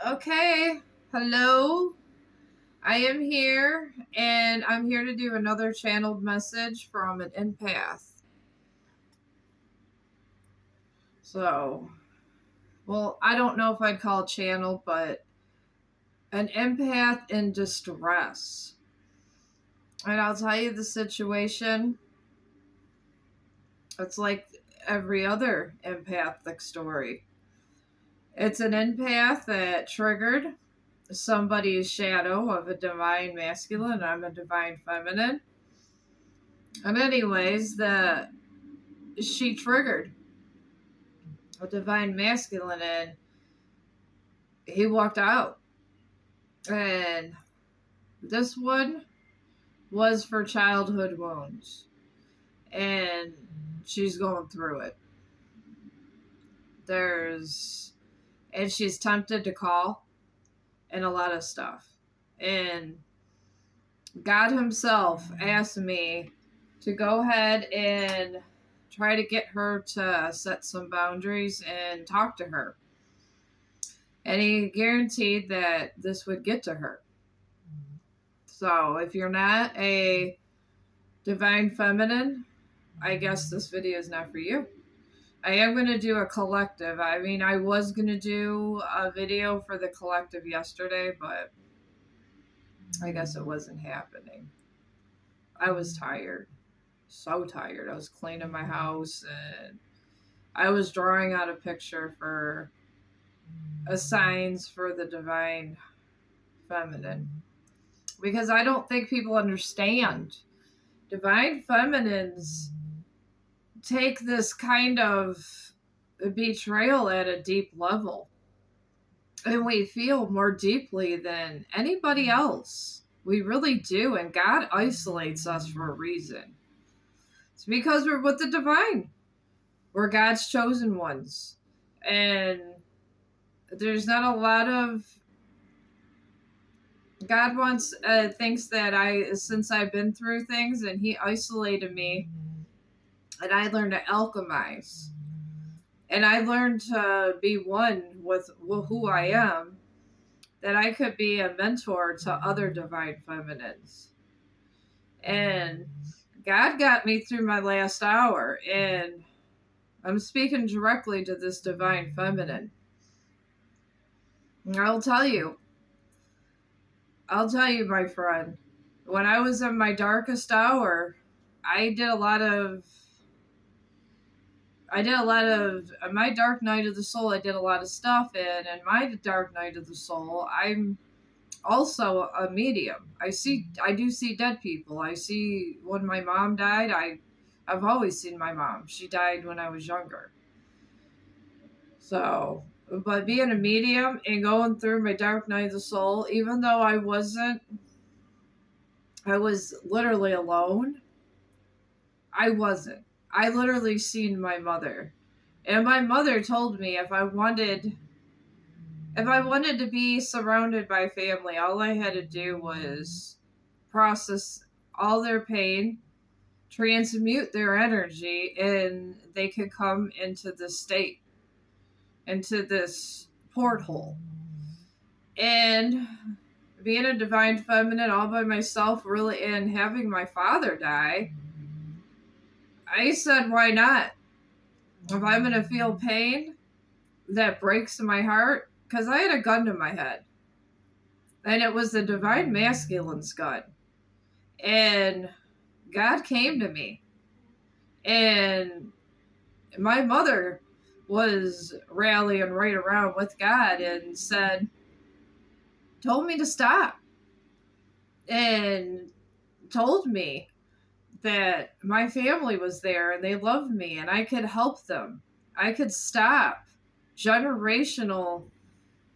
Okay, hello. I am here, and I'm here to do another channeled message from an empath. So, well, I don't know if I'd call it channel, but an empath in distress. And I'll tell you the situation. It's like every other empathic story. It's an empath that triggered somebody's shadow of a divine masculine. I'm a divine feminine. And anyways, the she triggered a divine masculine and he walked out. And this one was for childhood wounds. And she's going through it. There's and she's tempted to call and a lot of stuff. And God himself asked me to go ahead and try to get her to set some boundaries and talk to her. And he guaranteed that this would get to her. So if you're not a divine feminine, I guess this video is not for you. I am going to do a collective. I mean, I was going to do a video for the collective yesterday, but I guess it wasn't happening. I was tired. So tired. I was cleaning my house and I was drawing out a picture for a signs for the divine feminine. Because I don't think people understand. Divine feminines take this kind of betrayal at a deep level. And we feel more deeply than anybody else. We really do. And God isolates us for a reason. It's because we're with the divine. We're God's chosen ones. And there's not a lot of. God wants, thinks that since I've been through things and He isolated me, and I learned to alchemize. And I learned to be one with who I am, that I could be a mentor to other divine feminines. And God got me through my last hour, and I'm speaking directly to this divine feminine. And I'll tell you, my friend, when I was in my darkest hour, I did a lot of my dark night of the soul. I did a lot of stuff, and in my dark night of the soul, I'm also a medium. I do see dead people. I see when my mom died. I've always seen my mom. She died when I was younger. So, but being a medium and going through my dark night of the soul, even though I was literally alone. I wasn't. I literally seen my mother. And my mother told me if I wanted to be surrounded by family, all I had to do was process all their pain, transmute their energy, and they could come into this state, into this porthole. And being a divine feminine all by myself, really, and having my father die, I said, why not? If I'm going to feel pain that breaks my heart, because I had a gun to my head. And it was the divine masculine's gun. And God came to me. And my mother was rallying right around with God and told me to stop. And told me that my family was there and they loved me and I could help them. I could stop generational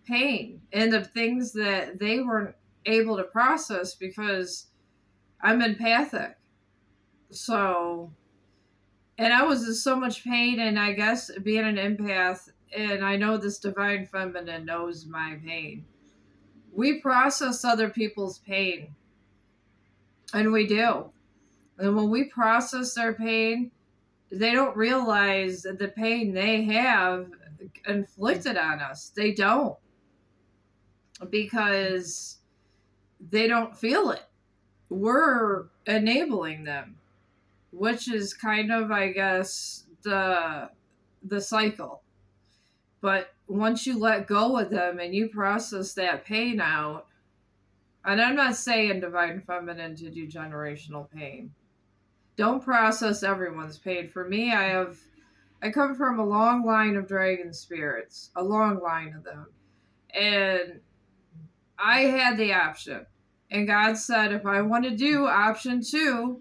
pain and the things that they weren't able to process because I'm empathic. So, and I was in so much pain, and I guess being an empath, and I know this divine feminine knows my pain. We process other people's pain, and we do. And when we process their pain, they don't realize the pain they have inflicted on us. They don't. because they don't feel it. We're enabling them, which is kind of, I guess, the cycle. But once you let go of them and you process that pain out, and I'm not saying divine feminine to do generational pain. Don't process everyone's pain. For me, I come from a long line of dragon spirits, a long line of them. And I had the option. And God said, if I want to do option 2,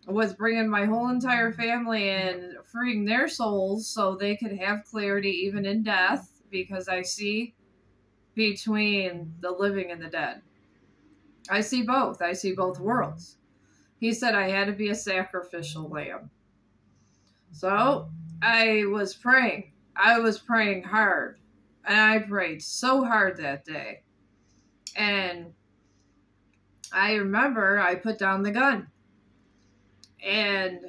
was bringing my whole entire family and freeing their souls so they could have clarity even in death, because I see between the living and the dead. I see both. I see both worlds. He said I had to be a sacrificial lamb. So I was praying. I was praying hard. And I prayed so hard that day. And I remember I put down the gun. And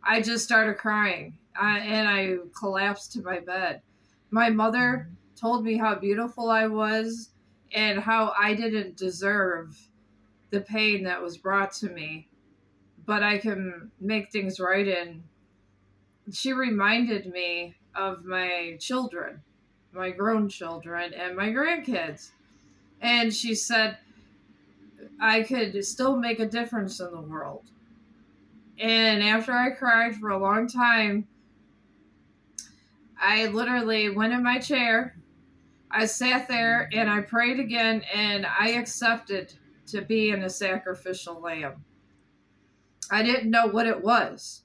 I just started crying. And I collapsed to my bed. My mother told me how beautiful I was and how I didn't deserve the pain that was brought to me, but I can make things right. And she reminded me of my children, my grown children, and my grandkids. And she said I could still make a difference in the world. And after I cried for a long time, I literally went in my chair. I sat there and I prayed again, and I accepted to be in a sacrificial lamb. I didn't know what it was,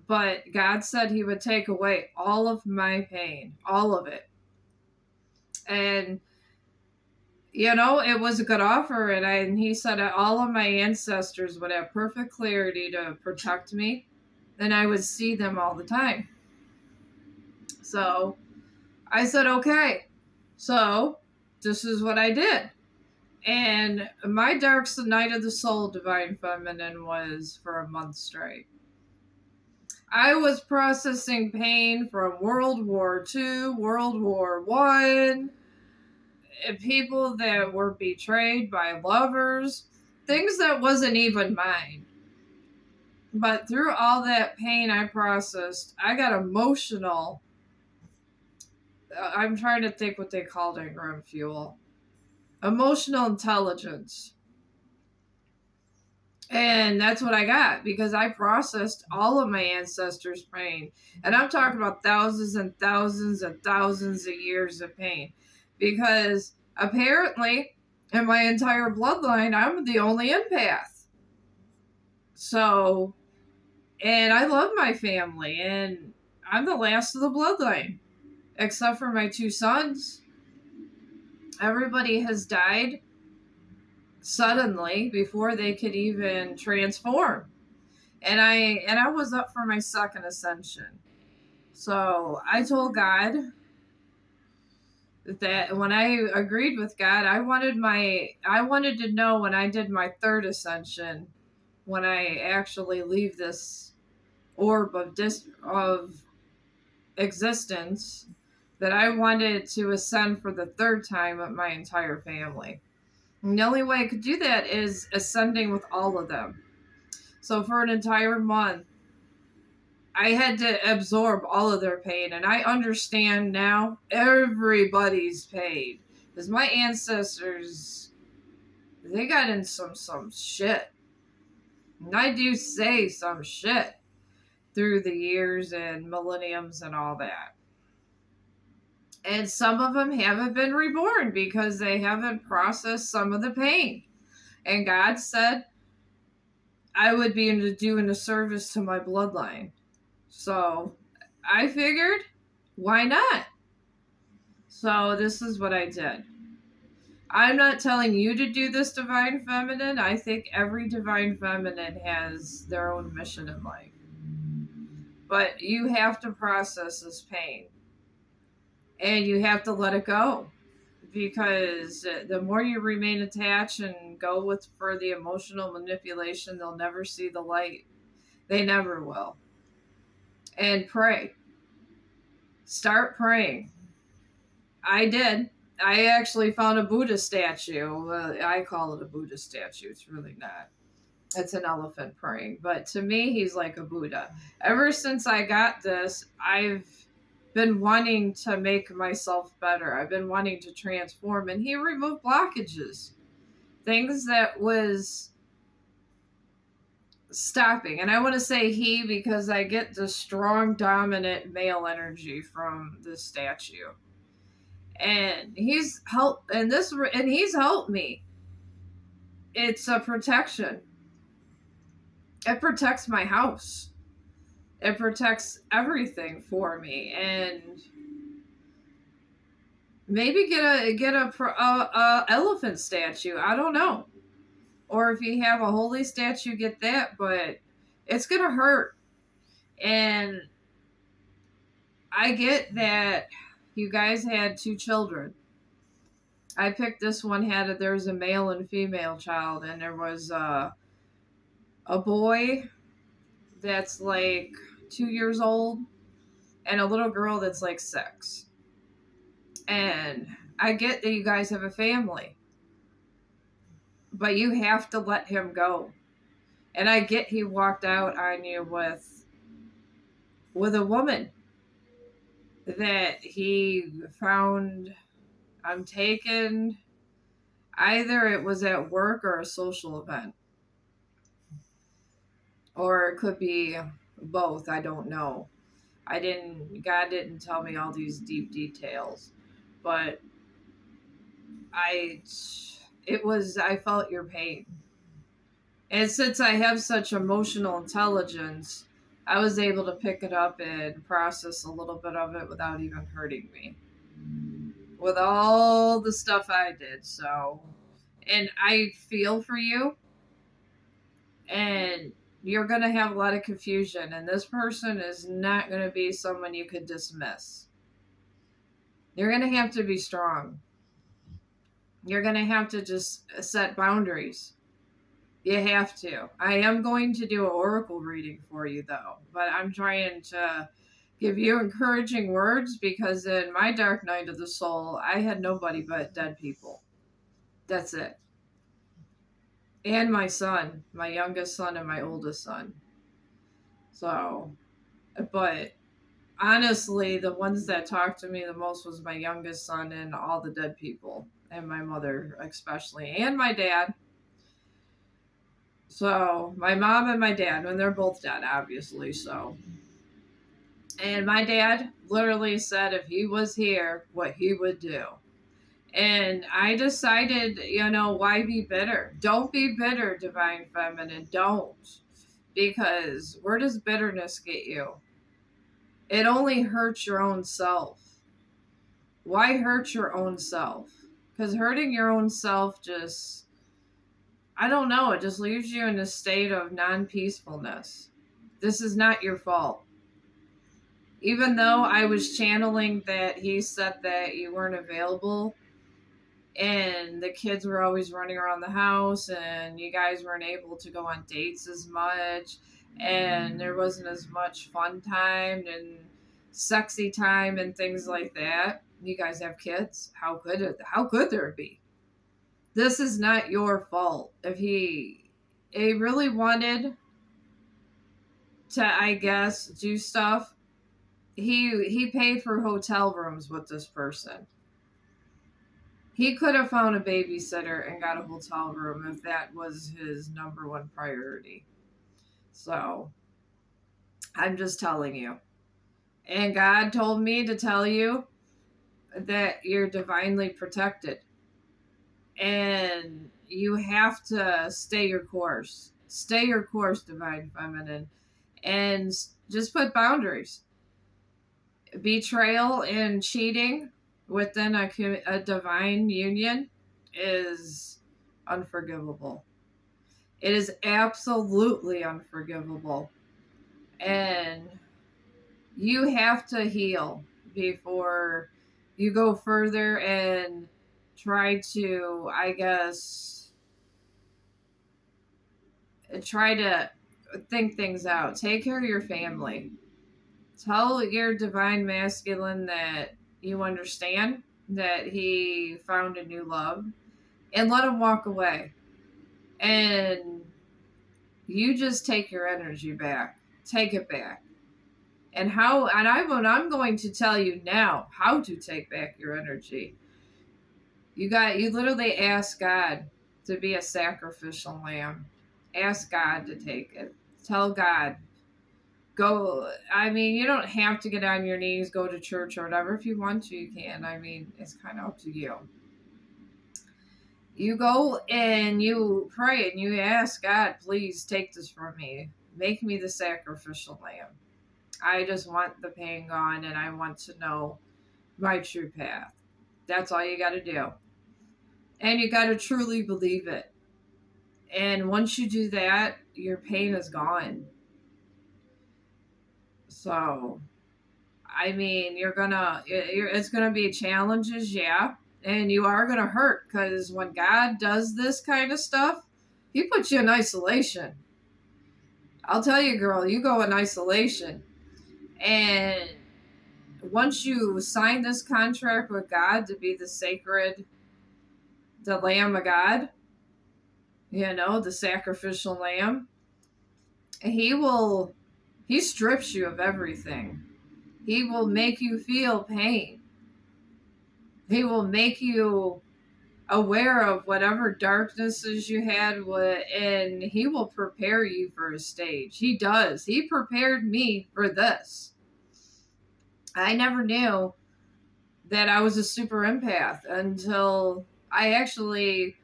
but God said he would take away all of my pain, all of it. And, it was a good offer. And he said all of my ancestors would have perfect clarity to protect me, and I would see them all the time. So I said, okay. So this is what I did. And my dark night of the soul, divine feminine, was for a month straight. I was processing pain from World War II, World War I, people that were betrayed by lovers, things that wasn't even mine. But through all that pain I processed, I got emotional. I'm trying to think what they called it, Grim Fuel. Emotional intelligence. And that's what I got, because I processed all of my ancestors' pain. And I'm talking about thousands and thousands and thousands of years of pain. Because apparently, in my entire bloodline, I'm the only empath. So, and I love my family, and I'm the last of the bloodline, except for my 2 sons. Everybody has died suddenly before they could even transform. And I was up for my second ascension. So I told God that when I agreed with God, I wanted to know when I did my third ascension, when I actually leave this orb of existence, that I wanted to ascend for the third time with my entire family. And the only way I could do that is ascending with all of them. So for an entire month, I had to absorb all of their pain. And I understand now everybody's pain. Because my ancestors, they got in some shit. And I do say some shit through the years and millenniums and all that. And some of them haven't been reborn because they haven't processed some of the pain. And God said I would be doing a service to my bloodline. So I figured, why not? So this is what I did. I'm not telling you to do this, divine feminine. I think every divine feminine has their own mission in life. But you have to process this pain. And you have to let it go. Because the more you remain attached and go for the emotional manipulation, they'll never see the light. They never will. And pray. Start praying. I did. I actually found a Buddha statue. I call it a Buddha statue. It's really not. It's an elephant praying. But to me, he's like a Buddha. Ever since I got this, I've been wanting to make myself better. I've been wanting to transform, and he removed blockages, things that was stopping. And I want to say he because I get the strong, dominant male energy from this statue. And he's helped, and he's helped me. It's a protection. It protects my house. It protects everything for me, and maybe get a elephant statue. I don't know, or if you have a holy statue, get that. But it's gonna hurt, and I get that you guys had 2 children. I picked this one. There's a male and female child, and there was a boy that's like 2 years old, and a little girl that's like 6. And I get that you guys have a family, but you have to let him go. And I get he walked out on you with a woman that he found. I'm taken. Either it was at work or a social event, or it could be both. I don't know. God didn't tell me all these deep details, but I felt your pain. And since I have such emotional intelligence, I was able to pick it up and process a little bit of it without even hurting me. With all the stuff I did, so. And I feel for you, and you're going to have a lot of confusion, and this person is not going to be someone you could dismiss. You're going to have to be strong. You're going to have to just set boundaries. You have to. I am going to do an oracle reading for you, though, but I'm trying to give you encouraging words because in my dark night of the soul, I had nobody but dead people. That's it. And my son, my youngest son and my oldest son. So, but honestly, the ones that talked to me the most was my youngest son and all the dead people, and my mother especially, and my dad. So, my mom and my dad, and they're both dead, obviously, so. And my dad literally said if he was here, what he would do. And I decided, why be bitter? Don't be bitter, Divine Feminine. Don't. Because where does bitterness get you? It only hurts your own self. Why hurt your own self? Because hurting your own self just, I don't know, it just leaves you in a state of non-peacefulness. This is not your fault. Even though I was channeling that he said that you weren't available, and the kids were always running around the house, and you guys weren't able to go on dates as much, and there wasn't as much fun time and sexy time and things like that. You guys have kids. How could there be? This is not your fault. If he really wanted to, I guess, do stuff, he paid for hotel rooms with this person. He could have found a babysitter and got a hotel room if that was his number one priority. So, I'm just telling you. And God told me to tell you that you're divinely protected. And you have to stay your course. Stay your course, Divine Feminine. And just put boundaries. Betrayal and cheating within a divine union is unforgivable. It is absolutely unforgivable. And you have to heal before you go further and try to, I guess, try to think things out. Take care of your family. Tell your divine masculine that you understand that he found a new love, and let him walk away. And you just take your energy back. Take it back. I'm going to tell you now how to take back your energy. You literally ask God to be a sacrificial lamb. Ask God to take it. Tell God, go. I mean, you don't have to get on your knees, go to church or whatever. If you want to, you can. I mean, it's kind of up to you. You go and you pray and you ask God, please take this from me. Make me the sacrificial lamb. I just want the pain gone and I want to know my true path. That's all you got to do. And you got to truly believe it. And once you do that, your pain is gone. So, I mean, it's gonna be challenges, yeah. And you are gonna hurt because when God does this kind of stuff, He puts you in isolation. I'll tell you, girl, you go in isolation. And once you sign this contract with God to be the Lamb of God, the sacrificial lamb, he strips you of everything. He will make you feel pain. He will make you aware of whatever darknesses you had, and he will prepare you for a stage. He does. He prepared me for this. I never knew that I was a super empath until I actually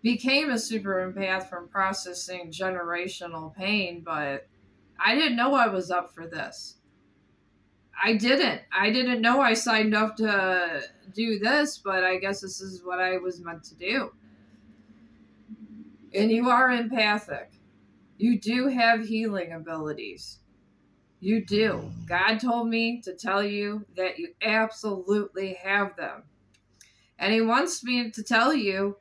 became a super empath from processing generational pain, but I didn't know I was up for this. I didn't know I signed up to do this, but I guess this is what I was meant to do. And you are empathic. You do have healing abilities. You do. God told me to tell you that you absolutely have them. And He wants me to tell you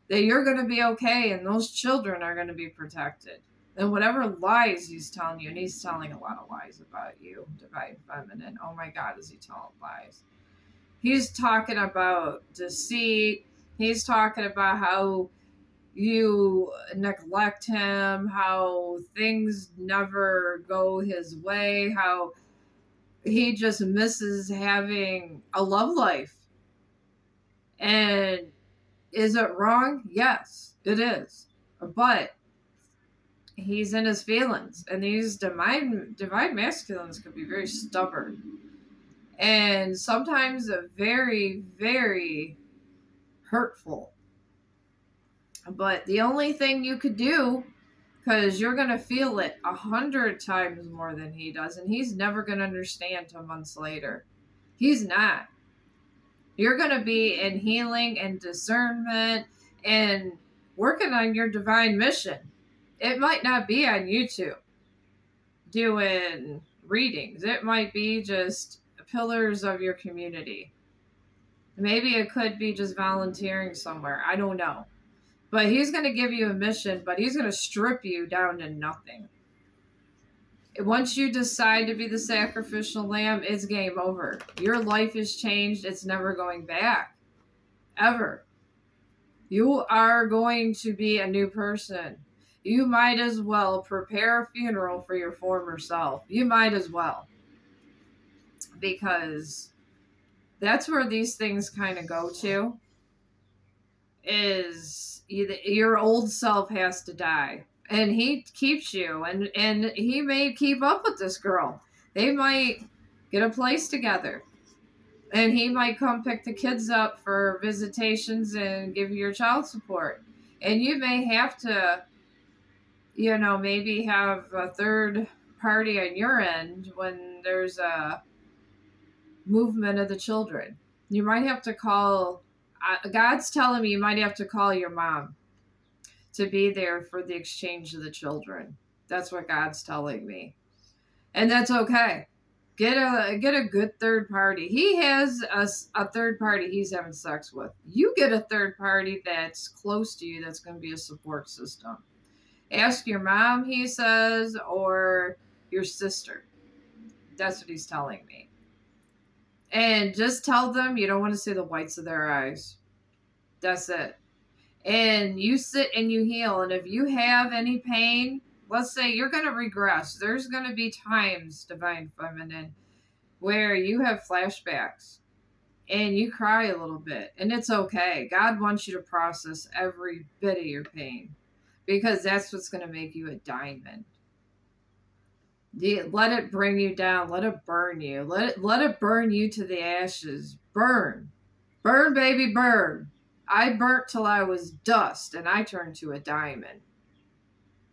that you're going to be okay and those children are going to be protected. And whatever lies He's telling you, and He's telling a lot of lies about you, Divine Feminine. Oh my God, is He telling lies? He's talking about deceit. He's talking about how you neglect Him, how things never go His way, how He just misses having a love life. And is it wrong? Yes, it is. But he's in his feelings, and these divine masculines can be very stubborn and sometimes very, very hurtful. But the only thing you could do, because you're going to feel it 100 times more than he does, and he's never going to understand till months later. He's not. You're going to be in healing and discernment and working on your divine mission. It might not be on YouTube doing readings. It might be just pillars of your community. Maybe it could be just volunteering somewhere. I don't know. But He's going to give you a mission, but He's going to strip you down to nothing. Once you decide to be the sacrificial lamb, it's game over. Your life is changed. It's never going back. Ever. You are going to be a new person. You might as well prepare a funeral for your former self. You might as well. Because that's where these things kind of go to. Is your old self has to die. And He keeps you. And He may keep up with this girl. They might get a place together. And He might come pick the kids up for visitations and give you your child support. And you may have to, maybe have a third party on your end when there's a movement of the children. You might have to call, God's telling me you might have to call your mom to be there for the exchange of the children. That's what God's telling me. And that's okay. Get a good third party. He has a third party He's having sex with. You get a third party that's close to you that's going to be a support system. Ask your mom, He says, or your sister. That's what He's telling me. And just tell them you don't want to see the whites of their eyes. That's it. And you sit and you heal. And if you have any pain, let's say you're going to regress. There's going to be times, Divine Feminine, where you have flashbacks and you cry a little bit. And it's okay. God wants you to process every bit of your pain because that's what's going to make you a diamond. Let it bring you down. Let it burn you. Let it burn you to the ashes. Burn. Burn, baby, burn. I burnt till I was dust and I turned to a diamond.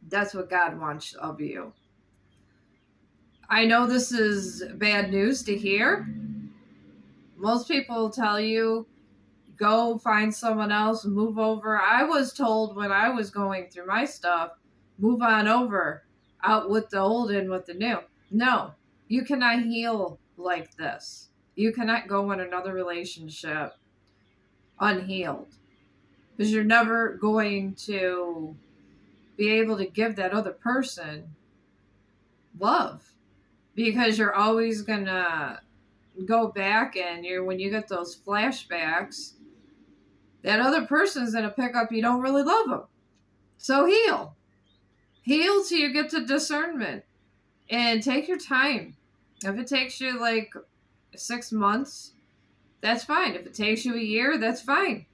That's what God wants of you. I know this is bad news to hear. Most people tell you, go find someone else, move over. I was told when I was going through my stuff, move on over, out with the old and with the new. No, you cannot heal like this. You cannot go in another relationship unhealed because you're never going to be able to give that other person love because you're always going to go back and when you get those flashbacks, that other person's going to pick up you don't really love them. So heal. Heal till you get to discernment and take your time. If it takes you like 6 months, that's fine. If it takes you a year, that's fine.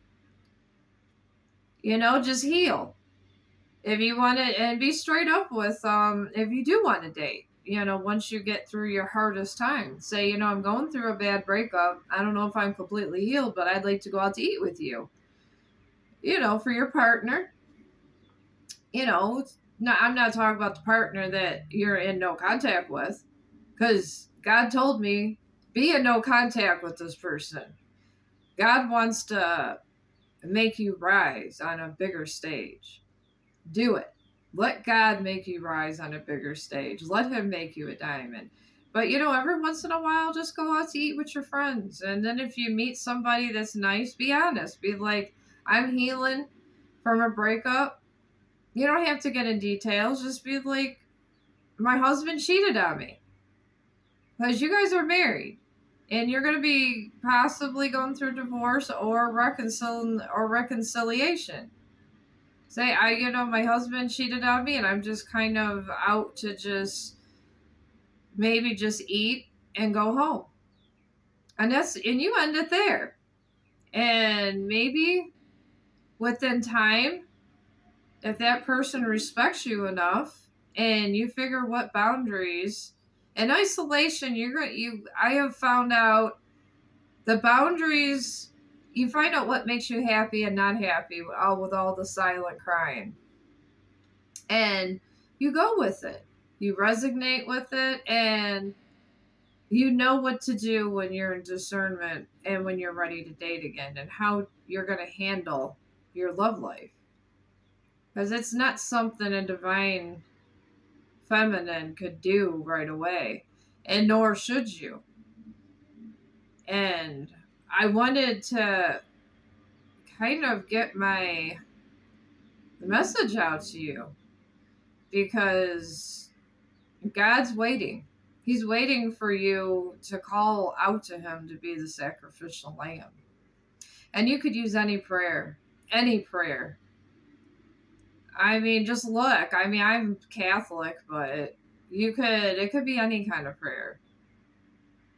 Just heal. If you want to, and be straight up with, if you do want to date, once you get through your hardest time, say, I'm going through a bad breakup. I don't know if I'm completely healed, but I'd like to go out to eat with you. For your partner. No, I'm not talking about the partner that you're in no contact with, because God told me, be in no contact with this person. God wants to make you rise on a bigger stage. Do it. Let God make you rise on a bigger stage. Let him make you a diamond. But, every once in a while, just go out to eat with your friends. And then if you meet somebody that's nice, be honest. Be like, I'm healing from a breakup. You don't have to get in details. Just be like, my husband cheated on me. Because you guys are married. And you're going to be possibly going through divorce or reconciliation. Say, my husband cheated on me and I'm just kind of out to maybe just eat and go home. And you end it there. And maybe within time, if that person respects you enough and you figure what boundaries, in isolation, I have found out the boundaries, you find out what makes you happy and not happy with all the silent crying. And you go with it. You resonate with it, and you know what to do when you're in discernment and when you're ready to date again and how you're going to handle your love life. Because it's not something a Divine Feminine could do right away, and nor should you. And I wanted to kind of get the message out to you because God's waiting. He's waiting for you to call out to him to be the sacrificial lamb. And you could use any prayer. Any prayer. I mean, just look. I mean, I'm Catholic, but it could be any kind of prayer.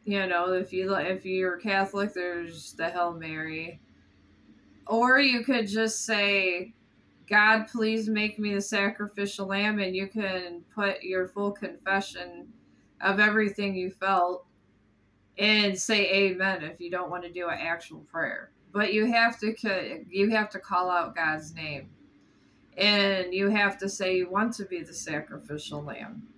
If you're Catholic, there's the Hail Mary. Or you could just say, God, please make me the sacrificial lamb, and you can put your full confession of everything you felt and say amen if you don't want to do an actual prayer. But you have to call out God's name. And you have to say you want to be the sacrificial lamb.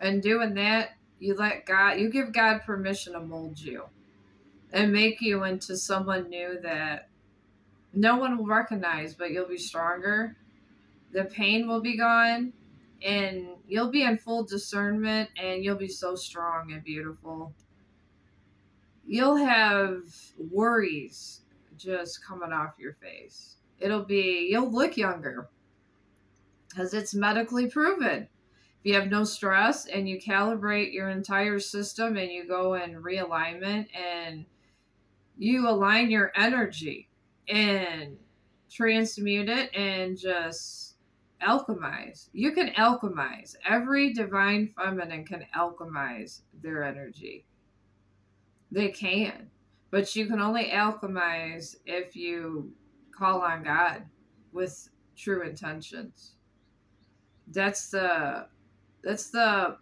And doing that, you give God permission to mold you and make you into someone new that no one will recognize, but you'll be stronger. The pain will be gone, and you'll be in full discernment, and you'll be so strong and beautiful. You'll have worries just coming off your face. You'll look younger because it's medically proven. If you have no stress and you calibrate your entire system and you go in realignment and you align your energy and transmute it and just alchemize. You can alchemize. Every divine feminine can alchemize their energy. They can. But you can only alchemize if you call on God with true intentions. That's the that's the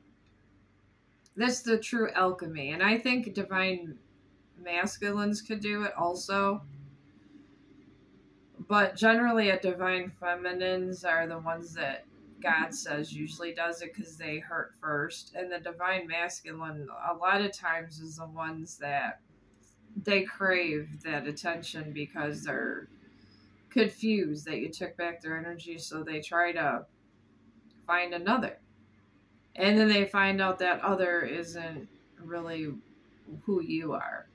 that's the true alchemy. And I think divine masculines could do it also. But generally, a divine feminines are the ones that God says usually does it because they hurt first. And the divine masculine, a lot of times, is the ones that they crave that attention because they're confused that you took back their energy. So they try to find another. And then they find out that other isn't really who you are.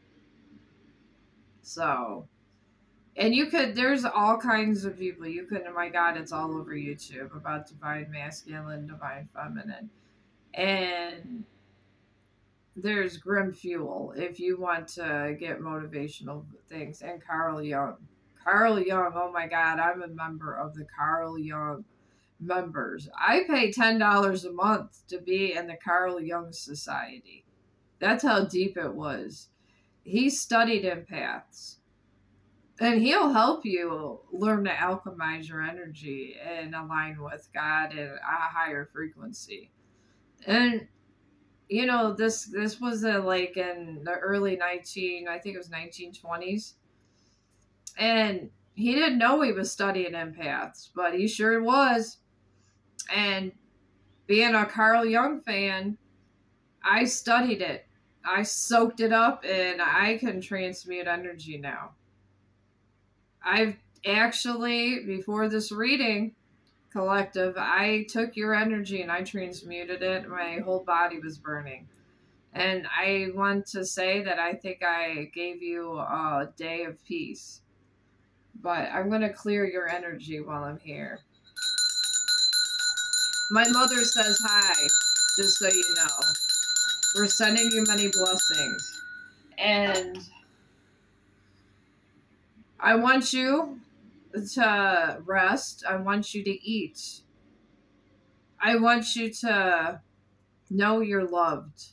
So, and you could, there's all kinds of people. You could, oh my God, it's all over YouTube about divine masculine, divine feminine. And there's Grim Fuel if you want to get motivational things. And Carl Jung. Carl Jung, oh my God, I'm a member of the Carl Jung members. I pay $10 a month to be in the Carl Jung Society. That's how deep it was. He studied empaths. And he'll help you learn to alchemize your energy and align with God at a higher frequency. And you know, this was like in the early 19, I think it was 1920s. And he didn't know he was studying empaths, but he sure was. And being a Carl Jung fan, I studied it. I soaked it up and I can transmute energy now. I've actually, before this reading collective, I took your energy and I transmuted it. My whole body was burning. And I want to say that I think I gave you a day of peace. But I'm going to clear your energy while I'm here. My mother says hi, just so you know. We're sending you many blessings. And I want you to rest. I want you to eat. I want you to know you're loved.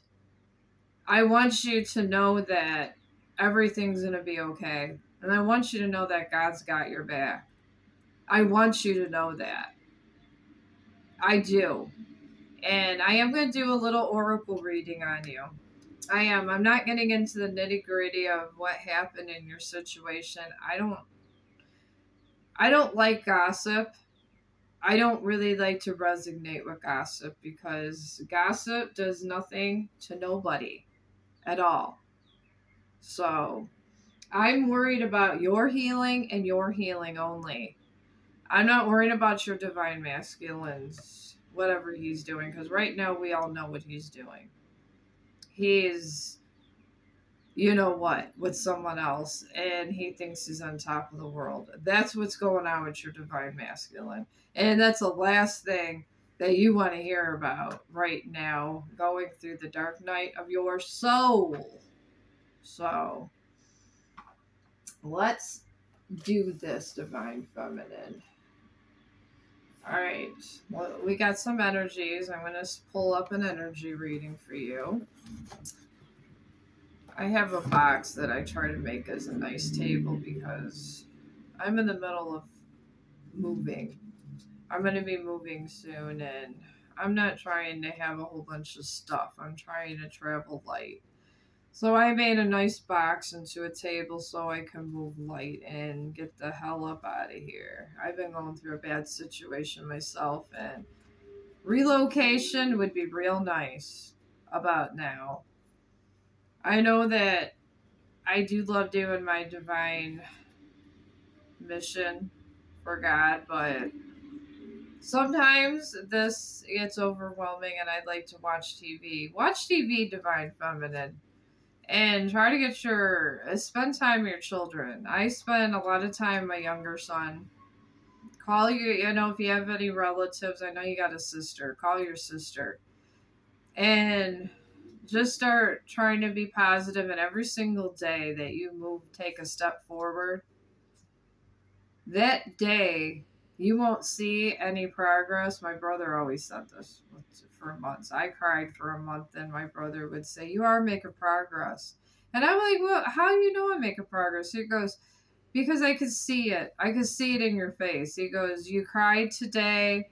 I want you to know that everything's going to be okay. And I want you to know that God's got your back. I want you to know that. I do. And I am going to do a little oracle reading on you. I am. I'm not getting into the nitty gritty of what happened in your situation. I don't like gossip. I don't really like to resonate with gossip because gossip does nothing to nobody at all. So I'm worried about your healing and your healing only. I'm not worried about your divine masculines, whatever he's doing, because right now we all know what he's doing. He's, you know what, with someone else, and he thinks he's on top of the world. That's what's going on with your divine masculine. And that's the last thing that you want to hear about right now, going through the dark night of your soul. So, let's do this, divine feminine. All right. Well, we got some energies. I'm going to pull up an energy reading for you. I have a box that I try to make as a nice table because I'm in the middle of moving. I'm going to be moving soon, and I'm not trying to have a whole bunch of stuff. I'm trying to travel light. So I made a nice box into a table so I can move light and get the hell up out of here. I've been going through a bad situation myself, and relocation would be real nice about now. I know that I do love doing my divine mission for God, but sometimes this gets overwhelming and I'd like to watch TV. Watch TV, divine feminine. And try to get spend time with your children. I spend a lot of time with my younger son, Call your, if you have any relatives, I know you got a sister, call your sister. And just start trying to be positive, and every single day that you take a step forward, that day you won't see any progress. My brother always said this for months. I cried for a month, and my brother would say, "You are making progress." And I'm like, "Well, how do you know I'm making progress?" He goes, "Because I could see it. I could see it in your face." He goes, "You cried today."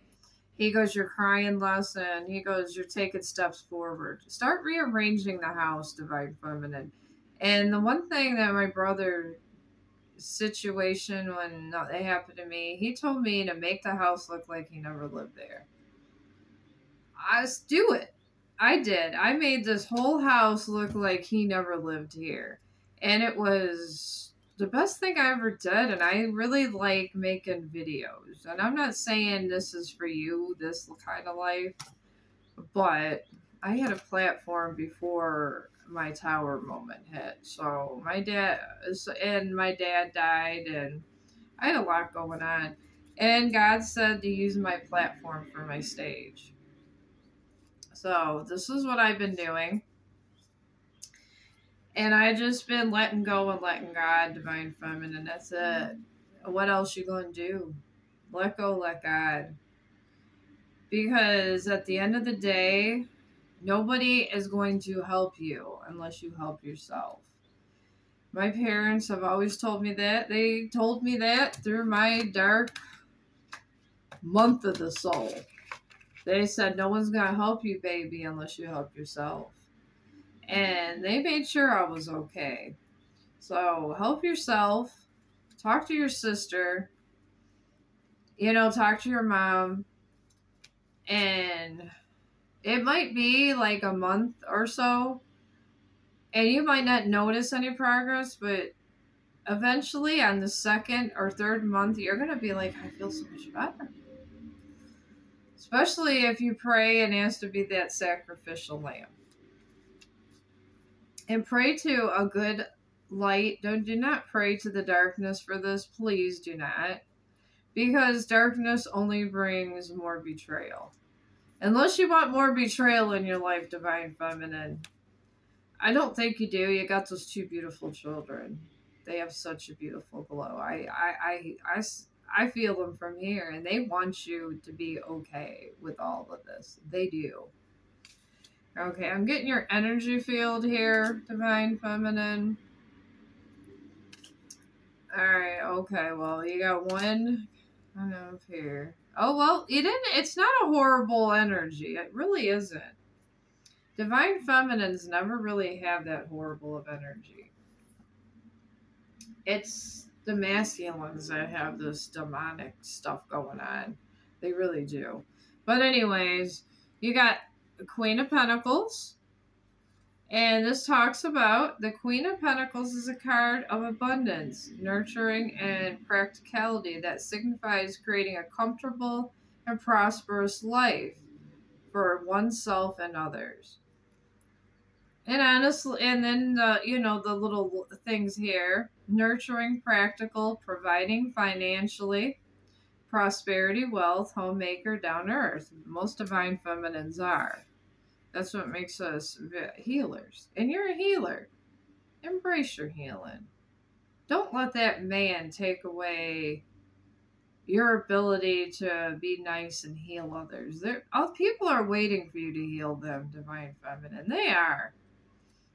He goes, "You're crying less," and he goes, "You're taking steps forward. Start rearranging the house, Divine Feminine." And the one thing that my brother situation when it happened to me, he told me to make the house look like he never lived there. I just do it. I did. I made this whole house look like he never lived here. And it was the best thing I ever did. And I really like making videos. And I'm not saying this is for you, this kind of life, but I had a platform before my tower moment hit. So my dad died, and I had a lot going on. And God said to use my platform for my stage. So this is what I've been doing. And I just been letting go and letting God, Divine Feminine. That's it. What else you gonna do? Let go, let God. Because at the end of the day, nobody is going to help you unless you help yourself. My parents have always told me that. They told me that through my dark month of the soul. They said, no one's going to help you, baby, unless you help yourself. And they made sure I was okay. So help yourself. Talk to your sister. Talk to your mom. And it might be like a month or so. And you might not notice any progress, but eventually on the second or third month, you're going to be like, I feel so much better. Especially if you pray and ask to be that sacrificial lamb. And pray to a good light. Do not pray to the darkness for this. Please do not. Because darkness only brings more betrayal. Unless you want more betrayal in your life, Divine Feminine. I don't think you do. You got those two beautiful children. They have such a beautiful glow. I feel them from here, and they want you to be okay with all of this. They do. Okay, I'm getting your energy field here, Divine Feminine. Alright, okay, well, you got one. I don't know if here. Oh, well, it's not a horrible energy. It really isn't. Divine Feminines never really have that horrible of energy. It's the masculines that have this demonic stuff going on. They really do. But anyways, you got the Queen of Pentacles. And this talks about the Queen of Pentacles is a card of abundance, nurturing, and practicality that signifies creating a comfortable and prosperous life for oneself and others. And honestly, and then the little things here: nurturing, practical, providing financially, prosperity, wealth, homemaker, down to earth. Most Divine Feminines are. That's what makes us healers. And you're a healer. Embrace your healing. Don't let that man take away your ability to be nice and heal others. People are waiting for you to heal them, Divine Feminine. They are.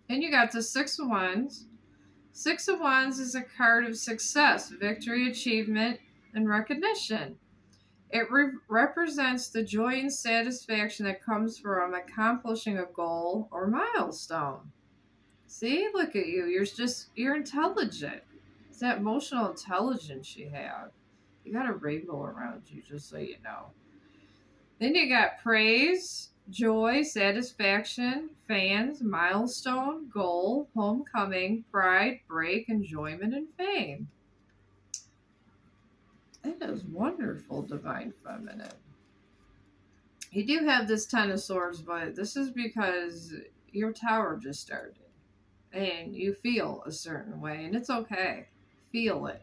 And you got the Six of Wands. Six of Wands is a card of success, victory, achievement, and recognition. It represents the joy and satisfaction that comes from accomplishing a goal or milestone. See, look at you. You're intelligent. It's that emotional intelligence you have. You got a rainbow around you, just so you know. Then you got praise, joy, satisfaction, fans, milestone, goal, homecoming, pride, break, enjoyment, and fame. That is wonderful, Divine Feminine. You do have this Ten of Swords, but this is because your tower just started. And you feel a certain way, and it's okay. Feel it.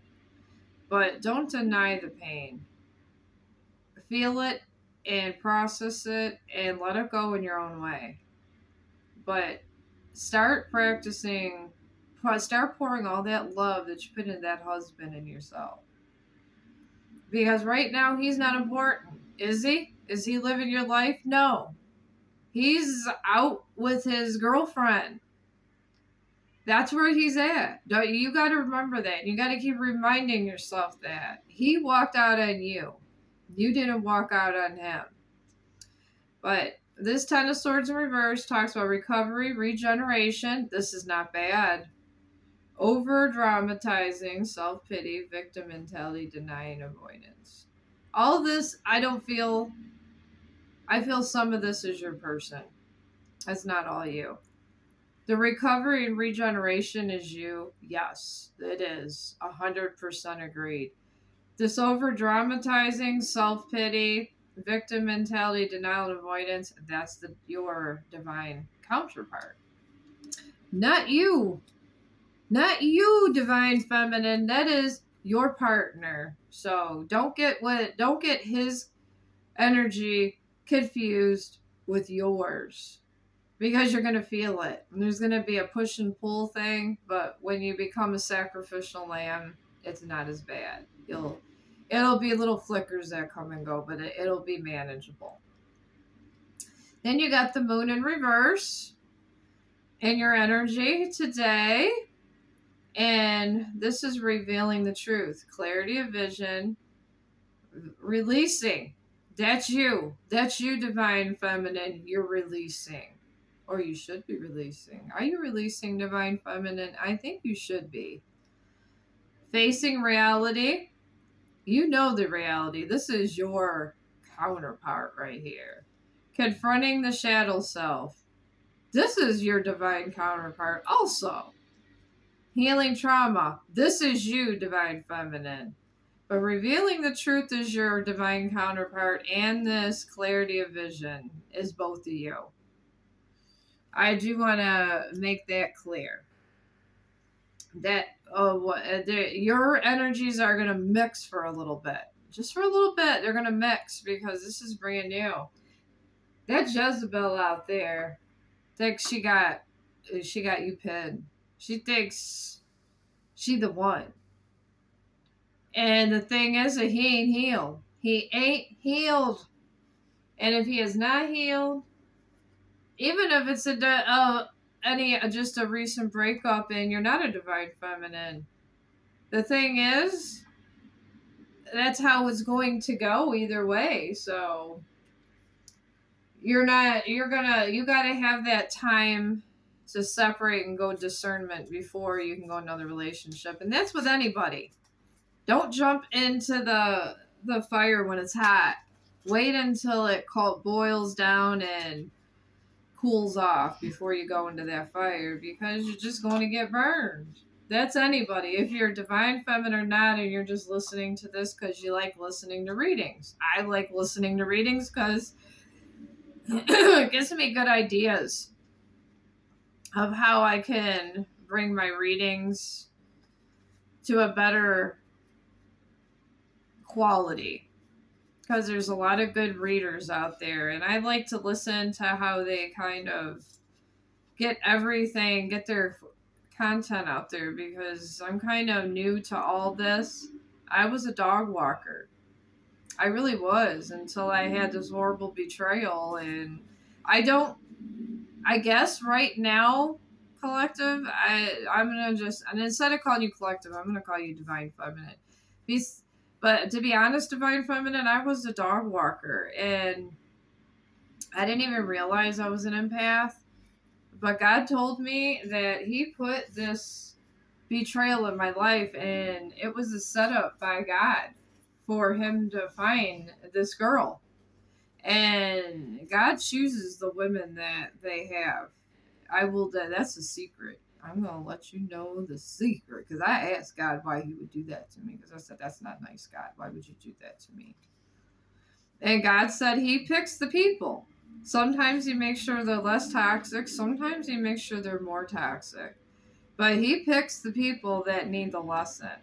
But don't deny the pain. feel it and process it and let it go in your own way. But start practicing, start pouring all that love that you put into that husband in yourself. Because right now, he's not important. Is he? Is he living your life? No. He's out with his girlfriend. That's where he's at. You got to remember that. You got to keep reminding yourself that. He walked out on you. You didn't walk out on him. But this Ten of Swords in reverse talks about recovery, regeneration. This is not bad. Over dramatizing, self-pity, victim mentality, denying, avoidance. All this, I feel some of this is your person. That's not all you. The recovery and regeneration is you. Yes, it is. 100% agreed. This over dramatizing, self-pity, victim mentality, denial, and avoidance, that's your divine counterpart. Not you. Not you, divine feminine. That is your partner. So don't get his energy confused with yours. Because you're going to feel it. And there's going to be a push and pull thing, but when you become a sacrificial lamb, it's not as bad. It'll be little flickers that come and go, but it'll be manageable. Then you got the moon in reverse in your energy today. And this is revealing the truth. Clarity of vision. Releasing. That's you. That's you, divine feminine. You're releasing. Or you should be releasing. Are you releasing, divine feminine? I think you should be. Facing reality. You know the reality. This is your counterpart right here. Confronting the shadow self. This is your divine counterpart also. Healing trauma. This is you, divine feminine. But revealing the truth is your divine counterpart, and this clarity of vision is both of you. I do want to make that clear. That your energies are going to mix for a little bit. Just for a little bit, they're going to mix because this is brand new. That Jezebel out there thinks she got you pinned. She thinks she the one. And the thing is that he ain't healed. He ain't healed. And if he is not healed, even if it's just a recent breakup and you're not a divine feminine, the thing is, that's how it's going to go either way. So you gotta have that time to separate and go discernment before you can go another relationship. And that's with anybody. Don't jump into the fire when it's hot. Wait until it boils down and cools off before you go into that fire, because you're just going to get burned. That's anybody. If you're divine feminine or not, and you're just listening to this because you like listening to readings. I like listening to readings because it gives me good ideas of how I can bring my readings to a better quality. Because there's a lot of good readers out there, and I like to listen to how they kind of get their content out there, because I'm kind of new to all this. I was a dog walker. I really was, until I had this horrible betrayal, and I guess right now, collective, I'm going to just, and instead of calling you collective, I'm going to call you divine feminine. But to be honest, divine feminine, I was a dog walker, and I didn't even realize I was an empath. But God told me that he put this betrayal in my life, and it was a setup by God for him to find this girl. And God chooses the women that they have. That's a secret. I'm going to let you know the secret, because I asked God why he would do that to me, because I said, that's not nice, God. Why would you do that to me? And God said he picks the people. Sometimes he makes sure they're less toxic. Sometimes he makes sure they're more toxic. But he picks the people that need the lesson.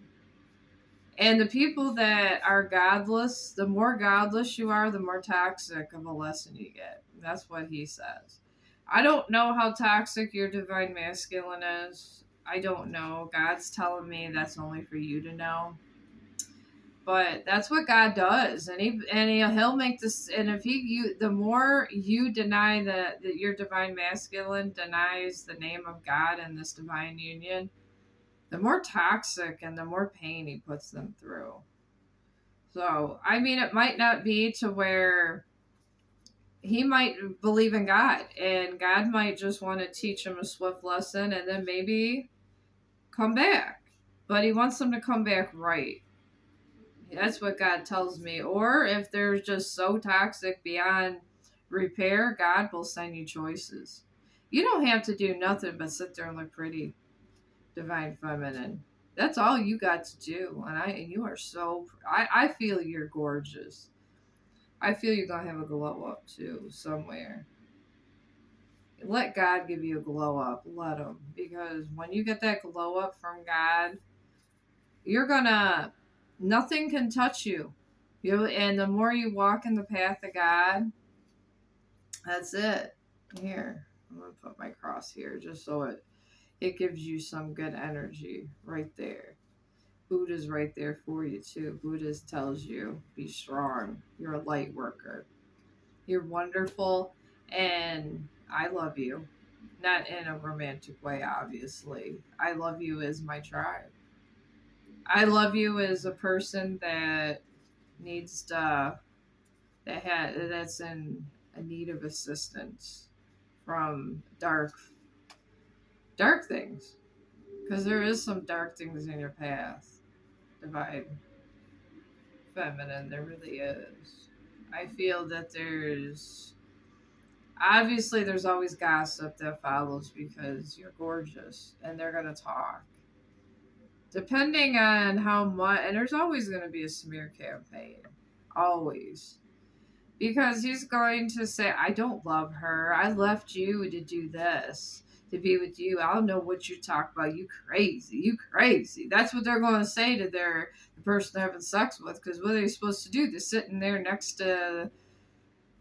And the people that are godless, the more godless you are, the more toxic of a lesson you get. That's what he says. I don't know how toxic your divine masculine is. I don't know. God's telling me that's only for you to know. But that's what God does, and he'll make this. And if the more you deny that your divine masculine denies the name of God and this divine union, the more toxic and the more pain he puts them through. So, I mean, it might not be to where he might believe in God, and God might just want to teach him a swift lesson and then maybe come back. But he wants them to come back right. That's what God tells me. Or if they're just so toxic beyond repair, God will send you choices. You don't have to do nothing but sit there and look pretty, divine feminine. That's all you got to do. And you are so I feel you're gorgeous. I feel you're gonna have a glow up too somewhere. Let God give you a glow up. Let him. Because when you get that glow up from God, you're gonna nothing can touch you. And the more you walk in the path of God, that's it. Here, I'm gonna put my cross here just so it gives you some good energy right there. Buddha's right there for you too. Buddha tells you, be strong. You're a light worker. You're wonderful, and I love you. Not in a romantic way, obviously. I love you as my tribe. I love you as a person that needs to that's in a need of assistance from dark things, because there is some dark things in your path, divine feminine. There really is. I feel that there's always gossip that follows because you're gorgeous and they're gonna talk depending on how much, and there's always going to be a smear campaign, always, because he's going to say, I don't love her, I left you to do this, to be with you, I don't know what you talk about, you crazy. That's what they're going to say to the person they're having sex with, because what are they supposed to do? They're sitting there next to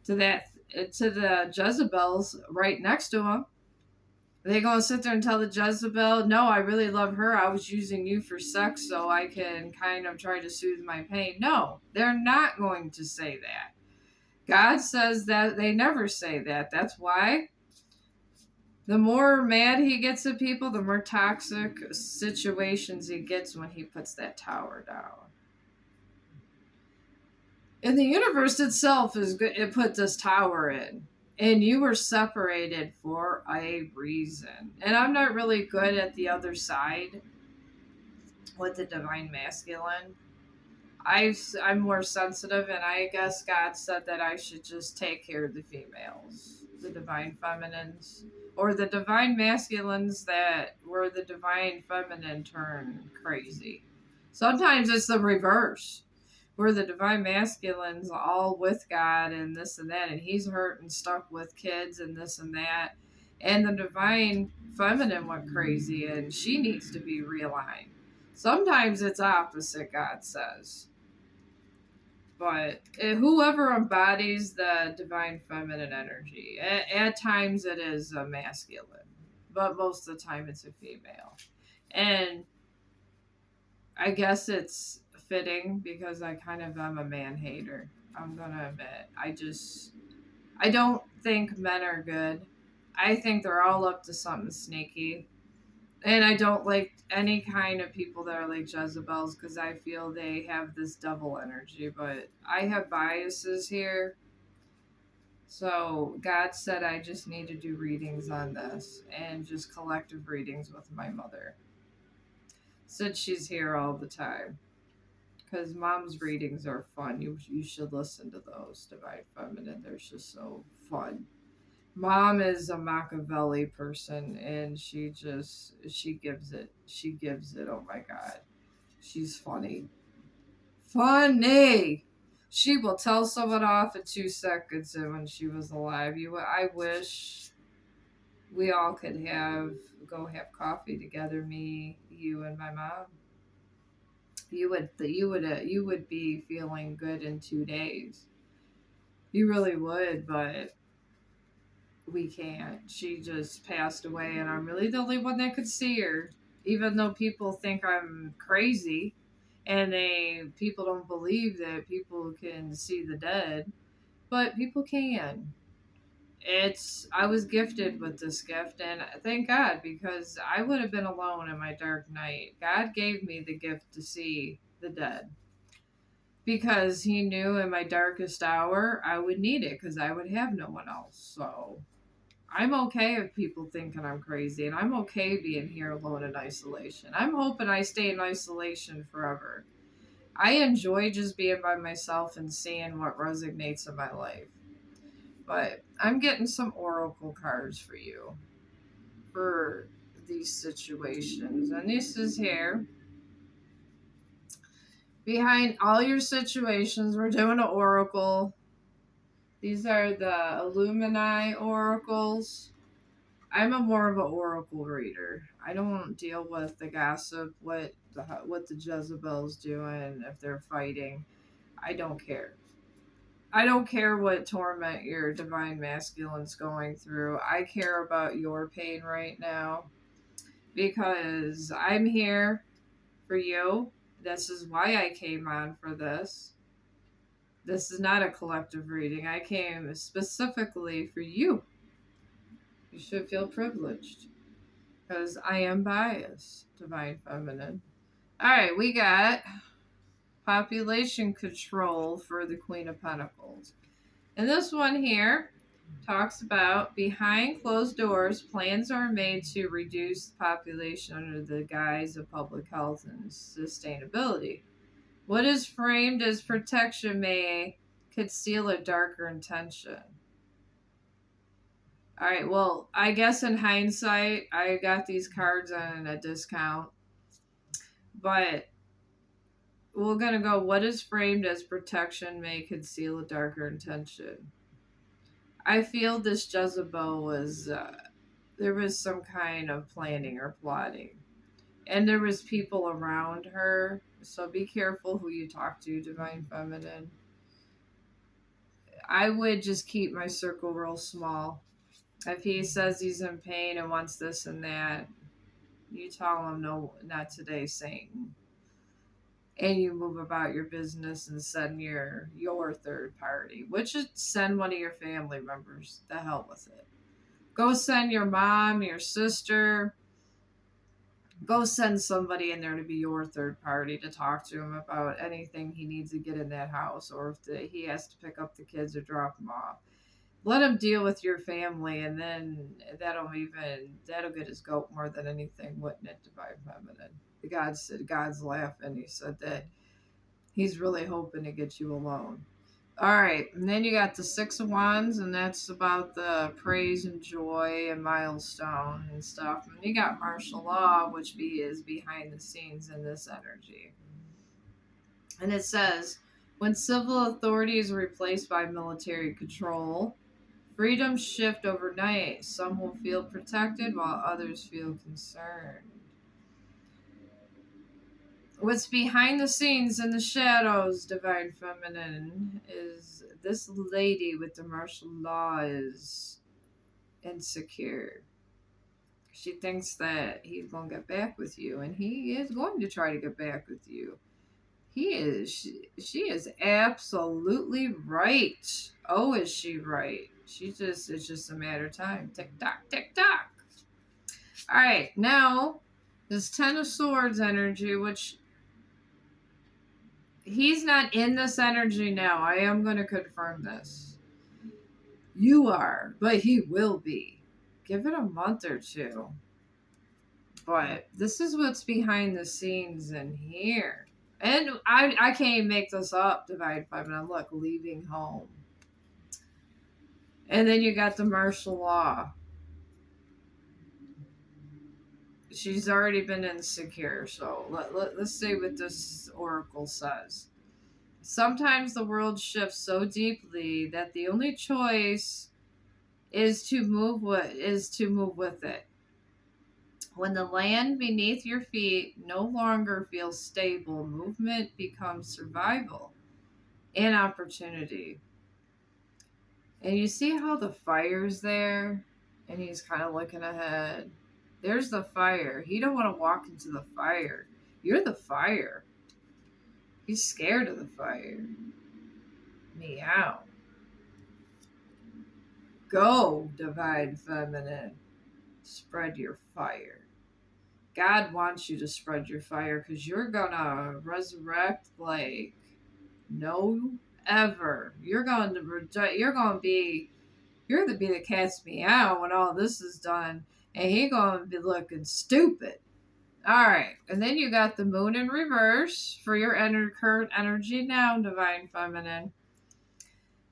that to the Jezebels right next to him. Are they going to sit there and tell the Jezebel, no, I really love her. I was using you for sex so I can kind of try to soothe my pain? No, they're not going to say that. God says that they never say that. That's why the more mad he gets at people, the more toxic situations he gets when he puts that tower down. And the universe itself it put this tower in. And you were separated for a reason. And I'm not really good at the other side with the divine masculine. I'm more sensitive, and I guess God said that I should just take care of the females, the divine feminines, or the divine masculines that were the divine feminine turn crazy. Sometimes it's the reverse. Where the divine masculine's all with God and this and that, and he's hurt and stuck with kids and this and that. And the divine feminine went crazy and she needs to be realigned. Sometimes it's opposite, God says. But whoever embodies the divine feminine energy, at times it is a masculine, but most of the time it's a female. And I guess it's fitting because I kind of am a man hater. I'm gonna admit. I don't think men are good. I think they're all up to something sneaky. And I don't like any kind of people that are like Jezebels because I feel they have this double energy. But I have biases here. So God said I just need to do readings on this and just collective readings with my mother. Since she's here all the time. Because mom's readings are fun. You should listen to those, Divine Feminine. They're just so fun. Mom is a Machiavelli person, and she gives it. She gives it. Oh my God, she's funny. Funny. She will tell someone off in 2 seconds. And when she was alive, I wish we all could go have coffee together. Me, you, and my mom. you would be feeling good in 2 days. You really would, but we can't. She just passed away, and I'm really the only one that could see her. Even though people think I'm crazy, and people don't believe that people can see the dead, but people can. I was gifted with this gift, and thank God, because I would have been alone in my dark night. God gave me the gift to see the dead because He knew in my darkest hour I would need it because I would have no one else. So I'm okay with people thinking I'm crazy, and I'm okay being here alone in isolation. I'm hoping I stay in isolation forever. I enjoy just being by myself and seeing what resonates in my life. But I'm getting some oracle cards for you for these situations. And this is here. Behind all your situations, we're doing an oracle. These are the Illumini oracles. I'm a more of an oracle reader. I don't deal with the gossip, what the Jezebel's doing, if they're fighting. I don't care. I don't care what torment your divine masculine's going through. I care about your pain right now because I'm here for you. This is why I came on for this. This is not a collective reading. I came specifically for you. You should feel privileged because I am biased, Divine Feminine. All right, we got population control for the Queen of Pentacles. And this one here talks about behind closed doors, plans are made to reduce the population under the guise of public health and sustainability. What is framed as protection may conceal a darker intention. All right, well, I guess in hindsight, I got these cards on a discount, but we're going to go, what is framed as protection may conceal a darker intention. I feel this Jezebel was, there was some kind of planning or plotting. And there was people around her, so be careful who you talk to, Divine Feminine. I would just keep my circle real small. If he says he's in pain and wants this and that, you tell him no, not today, Satan. And you move about your business and send your third party, which is send one of your family members. The hell with it. Go send your mom, your sister. Go send somebody in there to be your third party to talk to him about anything he needs to get in that house, or if he has to pick up the kids or drop them off. Let him deal with your family, and then that'll get his goat more than anything, wouldn't it, Divine Feminine? God's laughing. He said that he's really hoping to get you alone. All right, and then you got the Six of Wands, and that's about the praise and joy and milestone and stuff. And you got martial law, which is behind the scenes in this energy. And it says, when civil authority is replaced by military control, freedoms shift overnight. Some will feel protected while others feel concerned. What's behind the scenes in the shadows, Divine Feminine, is this lady with the martial law is insecure. She thinks that he's going to get back with you, and he is going to try to get back with you. She is absolutely right. Oh, is she right? It's just a matter of time. Tick tock, tick tock. All right, now this Ten of Swords energy, which he's not in this energy now. I am going to confirm this. You are, but he will be. Give it a month or two. But this is what's behind the scenes in here. And I can't make this up, Divine Feminine. Look, leaving home. And then you got the martial law. She's already been insecure, so let's see what this oracle says. Sometimes the world shifts so deeply that the only choice is to move with it. When the land beneath your feet no longer feels stable, movement becomes survival and opportunity. And you see how the fire's there? And he's kind of looking ahead. There's the fire. He don't want to walk into the fire. You're the fire. He's scared of the fire. Meow. Go, divine feminine. Spread your fire. God wants you to spread your fire because you're gonna resurrect like no ever. You're going to reject. You're gonna be the cat's meow when all this is done, and he gonna be looking stupid. All right, and then you got the moon in reverse for your current energy now, divine feminine.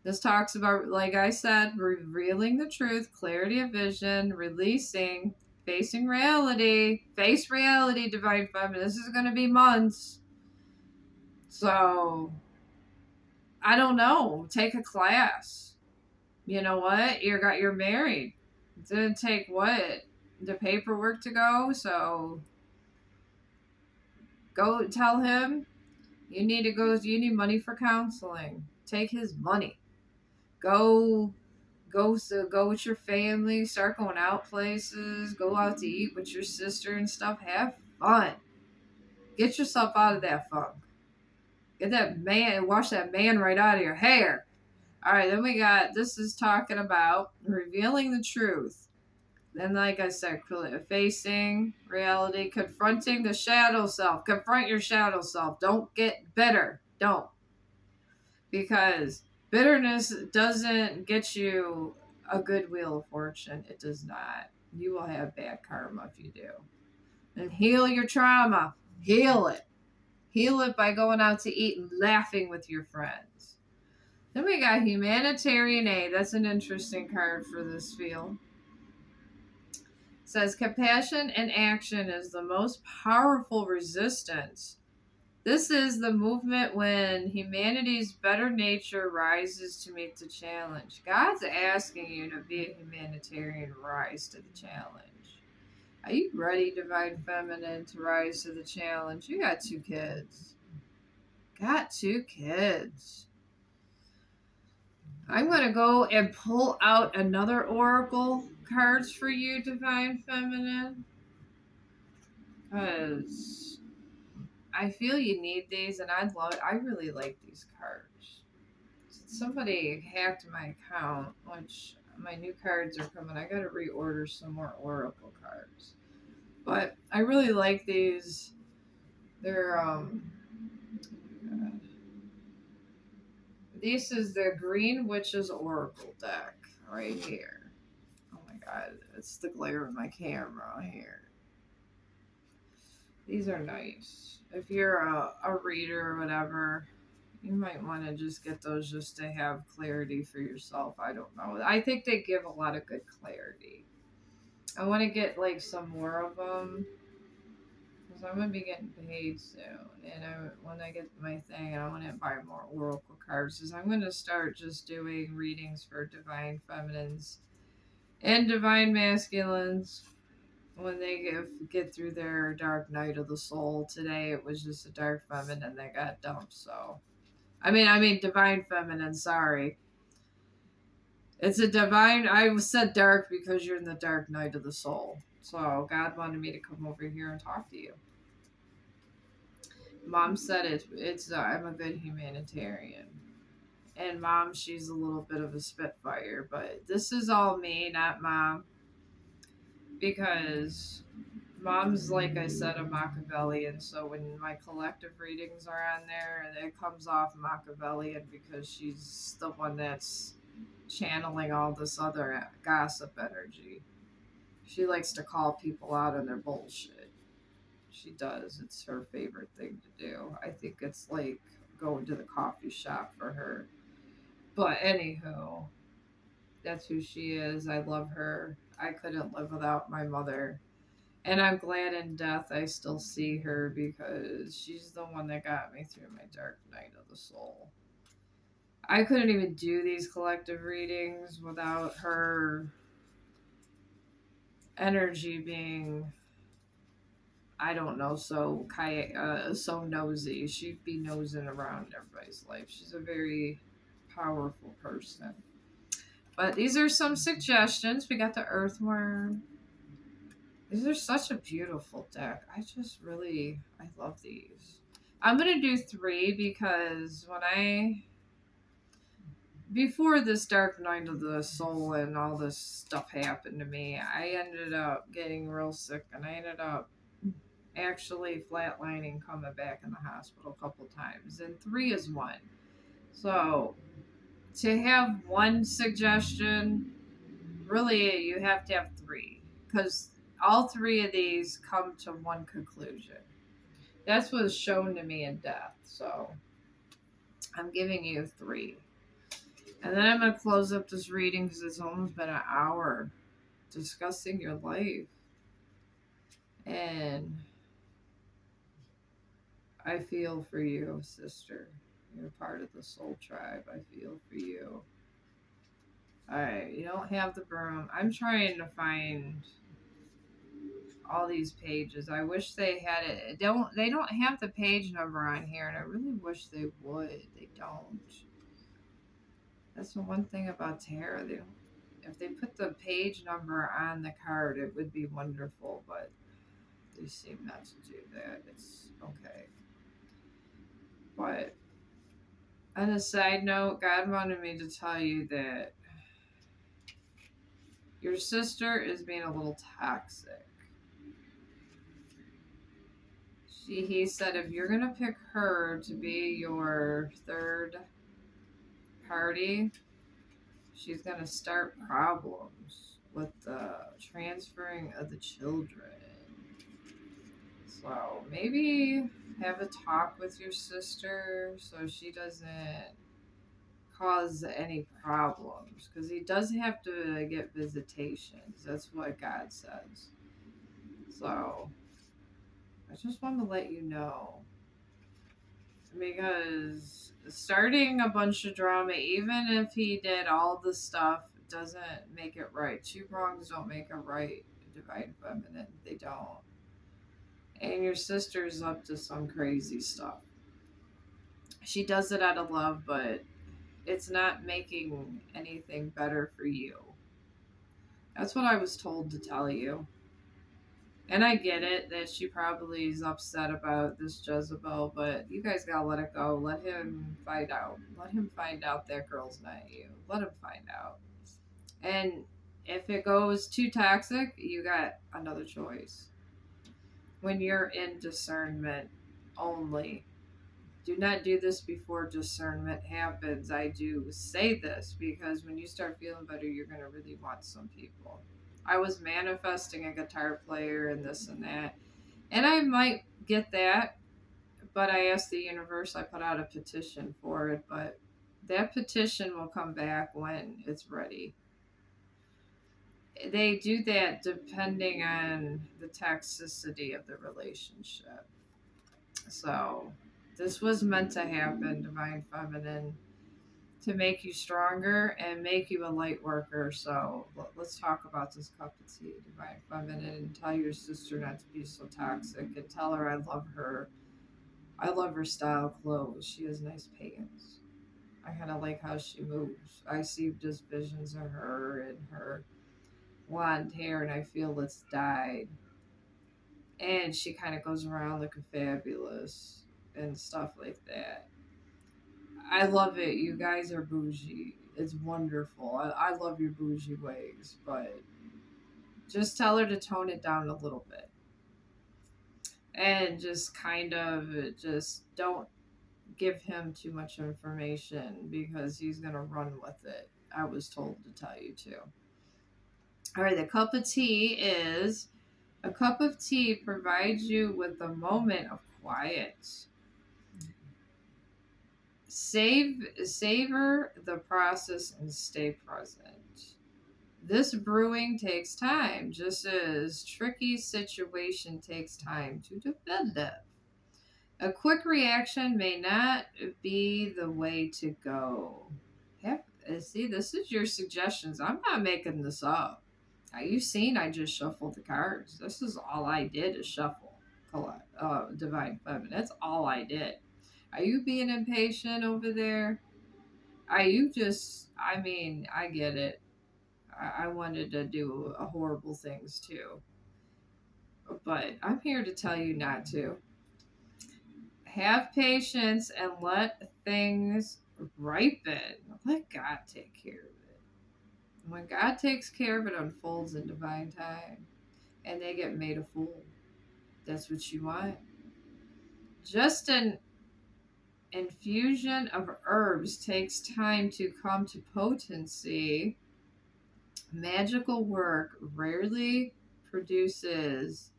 This talks about, like I said, revealing the truth, clarity of vision, releasing, facing reality. Face reality, divine feminine. This is going to be months. So, I don't know. Take a class. You know what? You're married. It didn't take what? The paperwork to go. So, go tell him you need money for counseling. Take his money. Go go with your family, start going out places, go out to eat with your sister and stuff, have fun. Get yourself out of that funk. Get that man, wash that man right out of your hair. All right, then this is talking about revealing the truth. Then, like I said, facing reality, confronting the shadow self. Confront your shadow self. Don't get bitter. Don't. Because bitterness doesn't get you a good wheel of fortune. It does not. You will have bad karma if you do. And heal your trauma. Heal it. Heal it by going out to eat and laughing with your friends. Then we got Humanitarian Aid. That's an interesting card for this field. It says compassion and action is the most powerful resistance. This is the movement when humanity's better nature rises to meet the challenge. God's asking you to be a humanitarian, rise to the challenge. Are you ready, divine feminine, to rise to the challenge? You got 2 kids. Got 2 kids. I'm going to go and pull out another oracle cards for you, divine feminine. Because I feel you need these, and I really like these cards. Somebody hacked my account, which my new cards are coming. I gotta reorder some more oracle cards. But I really like these. They're this is the Green Witch's Oracle deck right here. Oh my god, it's the glare of my camera here. These are nice. If you're a reader or whatever, you might want to just get those just to have clarity for yourself. I don't know. I think they give a lot of good clarity. I want to get like some more of them because I'm gonna be getting paid soon, and when I get my thing, I want to buy more oracle cards. Because I'm gonna start just doing readings for divine feminines and divine masculines when they get through their dark night of the soul. Today it was just a dark feminine that got dumped. So, I mean divine feminine. Sorry, it's a divine. I said dark because you're in the dark night of the soul. So God wanted me to come over here and talk to you. Mom said it's I'm a good humanitarian. And Mom, she's a little bit of a spitfire, but this is all me, not Mom. Because Mom's, like I said, a Machiavellian, so when my collective readings are on there, it comes off Machiavellian because she's the one that's channeling all this other gossip energy. She likes to call people out on their bullshit. She does. It's her favorite thing to do. I think it's like going to the coffee shop for her. But anywho, that's who she is. I love her. I couldn't live without my mother. And I'm glad in death I still see her because she's the one that got me through my dark night of the soul. I couldn't even do these collective readings without her energy being I don't know, so nosy. She'd be nosing around everybody's life. She's a very powerful person. But these are some suggestions. We got the earthworm. These are such a beautiful deck. I love these. I'm gonna do three because before this dark night of the soul and all this stuff happened to me, I ended up getting real sick and I ended up actually flatlining, coming back in the hospital a couple times, and three is one. So to have one suggestion, really you have to have three because all three of these come to one conclusion. That's what's shown to me in death. So I'm giving you three. And then I'm going to close up this reading because it's almost been an hour discussing your life. And I feel for you, sister. You're part of the soul tribe. I feel for you. Alright, you don't have the broom. I'm trying to find all these pages. I wish they had it. They don't have the page number on here, and I really wish they would. They don't. That's the one thing about tarot. They don't, if they put the page number on the card, it would be wonderful, but they seem not to do that. It's okay. But on a side note, God wanted me to tell you that your sister is being a little toxic. He said if you're gonna pick her to be your third party, she's gonna start problems with the transferring of the children. So maybe have a talk with your sister so she doesn't cause any problems, because he does have to get visitations. That's what God says. So I just want to let you know, because starting a bunch of drama, even if he did all the stuff, doesn't make it right. Two wrongs don't make a right. Divine feminine, they don't. And your sister's up to some crazy stuff. She does it out of love, but it's not making anything better for you. That's what I was told to tell you. And I get it that she probably is upset about this Jezebel, but you guys gotta let it go. Let him find out. Let him find out that girl's not you. Let him find out. And if it goes too toxic, you got another choice. When you're in discernment only, do not do this before discernment happens. I do say this because when you start feeling better, you're going to really want some people. I was manifesting a guitar player and this and that, and I might get that, but I asked the universe, I put out a petition for it, but that petition will come back when it's ready. They do that depending on the toxicity of the relationship. So this was meant to happen, Divine Feminine, to make you stronger and make you a light worker. So let's talk about this cup of tea, Divine Feminine, and tell your sister not to be so toxic, and tell her I love her. I love her style clothes. She has nice pants. I kind of like how she moves. I see just visions of her and her blonde hair, and I feel it's dyed. And she kind of goes around looking fabulous and stuff like that. I love it. You guys are bougie. It's wonderful. I love your bougie ways, but just tell her to tone it down a little bit. And just kind of just don't give him too much information because he's going to run with it. I was told to tell you to. All right, the cup of tea is a cup of tea provides you with a moment of quiet. Savor the process and stay present. This brewing takes time, just as tricky situation takes time to develop. A quick reaction may not be the way to go. See, this is your suggestions. I'm not making this up. You've seen I just shuffled the cards. This is all I did is shuffle. Divine Feminine. That's all I did. Are you being impatient over there? Are you just, I mean, I get it. I wanted to do horrible things too. But I'm here to tell you not to. Have patience and let things ripen. Let God take care of it. When God takes care of it, unfolds in divine time. And they get made a fool. That's what you want. Just an infusion of herbs takes time to come to potency. Magical work rarely produces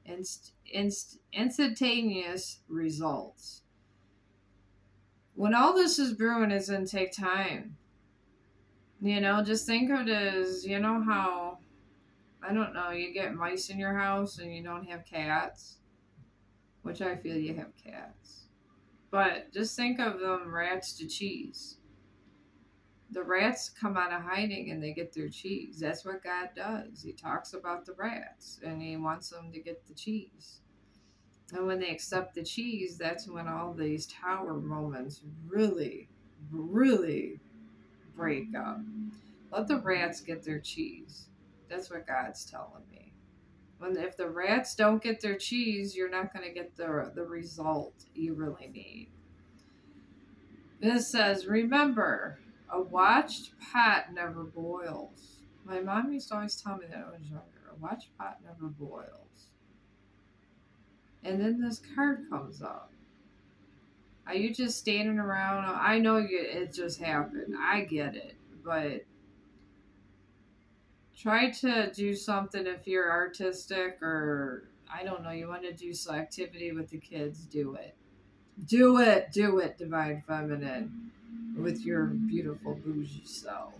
instantaneous results. When all this is brewing, it's going to take time. Just think of it as, how, I don't know, you get mice in your house and you don't have cats, which I feel you have cats. But just think of them rats to cheese. The rats come out of hiding and they get their cheese. That's what God does. He talks about the rats and he wants them to get the cheese. And when they accept the cheese, that's when all these tower moments really, really break up. Let the rats get their cheese. That's what God's telling me. If the rats don't get their cheese, you're not going to get the result you really need. This says, remember, a watched pot never boils. My mom used to always tell me that when I was younger. A watched pot never boils. And then this card comes up. Are you just standing around? I know it just happened. I get it. But try to do something if you're artistic or, I don't know, you want to do some activity with the kids, do it. Do it, Divine Feminine, with your beautiful bougie self.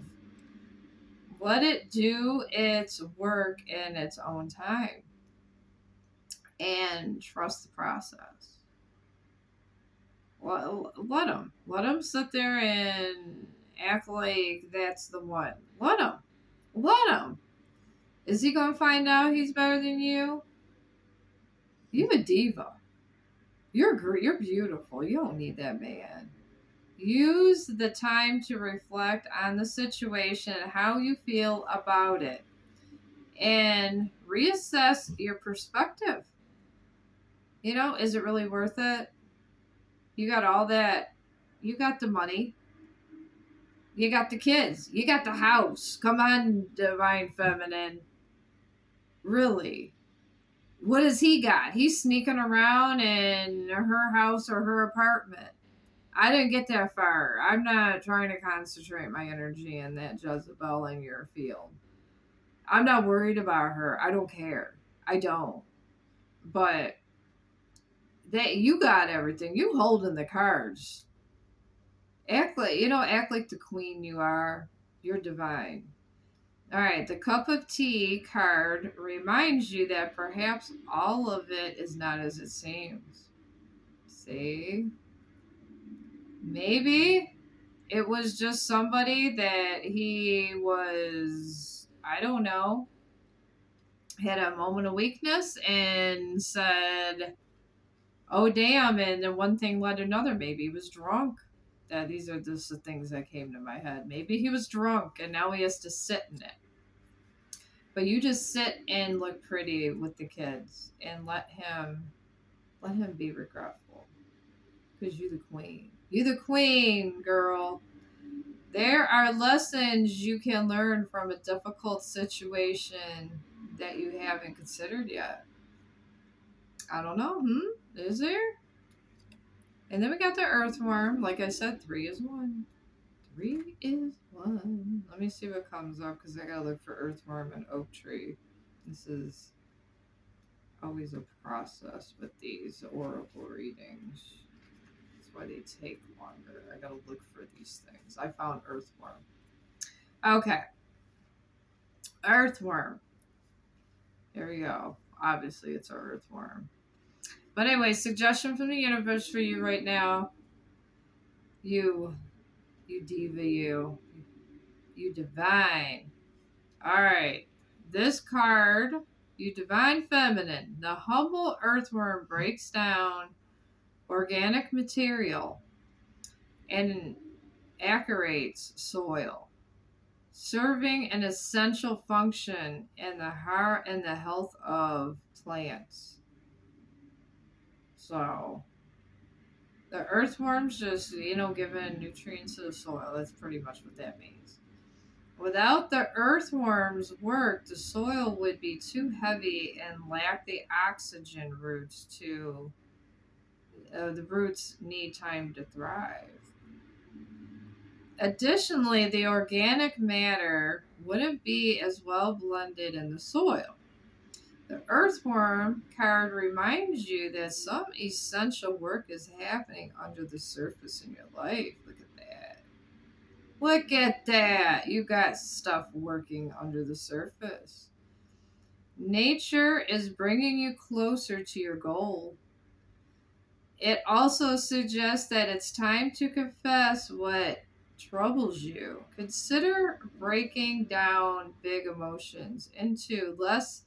Let it do its work in its own time. And trust the process. Well, let them sit there and act like that's the one. Let him. Is he gonna find out he's better than you? You're a diva. You're beautiful. You don't need that man. Use the time to reflect on the situation and how you feel about it, and reassess your perspective. Is it really worth it? You got all that. You got the money. You got the kids. You got the house. Come on, Divine Feminine. Really? What has he got? He's sneaking around in her house or her apartment. I didn't get that far. I'm not trying to concentrate my energy in that Jezebel in your field. I'm not worried about her. I don't care. I don't. But you got everything. You holding the cards. Act like the queen you are. You're divine. All right, the Cup of Tea card reminds you that perhaps all of it is not as it seems. See? Maybe it was just somebody that he was, I don't know, had a moment of weakness and said, oh, damn, and then one thing led to another. Maybe he was drunk. These are just the things that came to my head. Maybe he was drunk and now he has to sit in it. But you just sit and look pretty with the kids and let him be regretful. Because you're the queen. You're the queen, girl. There are lessons you can learn from a difficult situation that you haven't considered yet. I don't know. Is there? And then we got the earthworm. Like I said, 3 is 1. 3 is 1. Let me see what comes up because I gotta look for earthworm and oak tree. This is always a process with these oracle readings. That's why they take longer. I gotta look for these things. I found earthworm. Okay. Earthworm. Here we go. Obviously, it's an earthworm. But anyway, suggestion from the universe for you right now. You diva, you divine. All right. This card You divine feminine, the humble earthworm breaks down organic material and aerates soil, serving an essential function in the heart and the health of plants. So the earthworms just, giving nutrients to the soil. That's pretty much what that means. Without the earthworms' work, the soil would be too heavy and lack the oxygen roots to. The roots need time to thrive. Additionally, the organic matter wouldn't be as well blended in the soil. The earthworm card reminds you that some essential work is happening under the surface in your life. Look at that. Look at that. You got stuff working under the surface. Nature is bringing you closer to your goal. It also suggests that it's time to confess what troubles you. Consider breaking down big emotions into less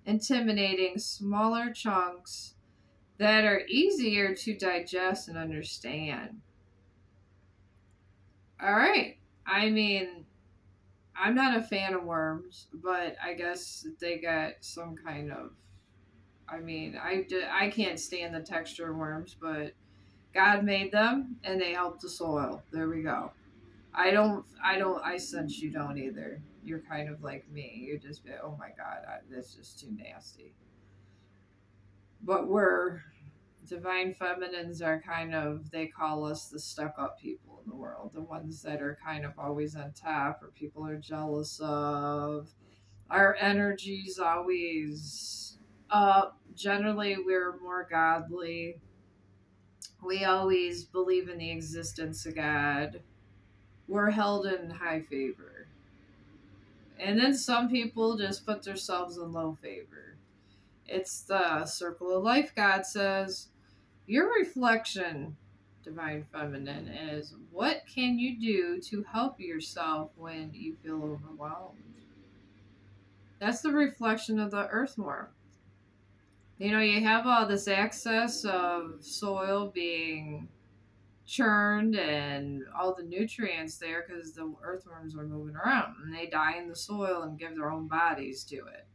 intimidating, smaller chunks that are easier to digest and understand. All right. I mean, I'm not a fan of worms, but I guess they got some kind of. I can't stand the texture of worms, but God made them and they help the soil. There we go. I sense you don't either. You're kind of like me. You're just, oh my God, that's just too nasty. But we're divine feminines are kind of, they call us the stuck up people in the world, the ones that are kind of always on top or people are jealous of. Our energy's always up. Generally, we're more godly. We always believe in the existence of God. We're held in high favor. And then some people just put themselves in low favor. It's the circle of life, God says. Your reflection, divine feminine, is what can you do to help yourself when you feel overwhelmed? That's the reflection of the earthworm. You have all this excess of soil being churned and all the nutrients there because the earthworms are moving around and they die in the soil and give their own bodies to it.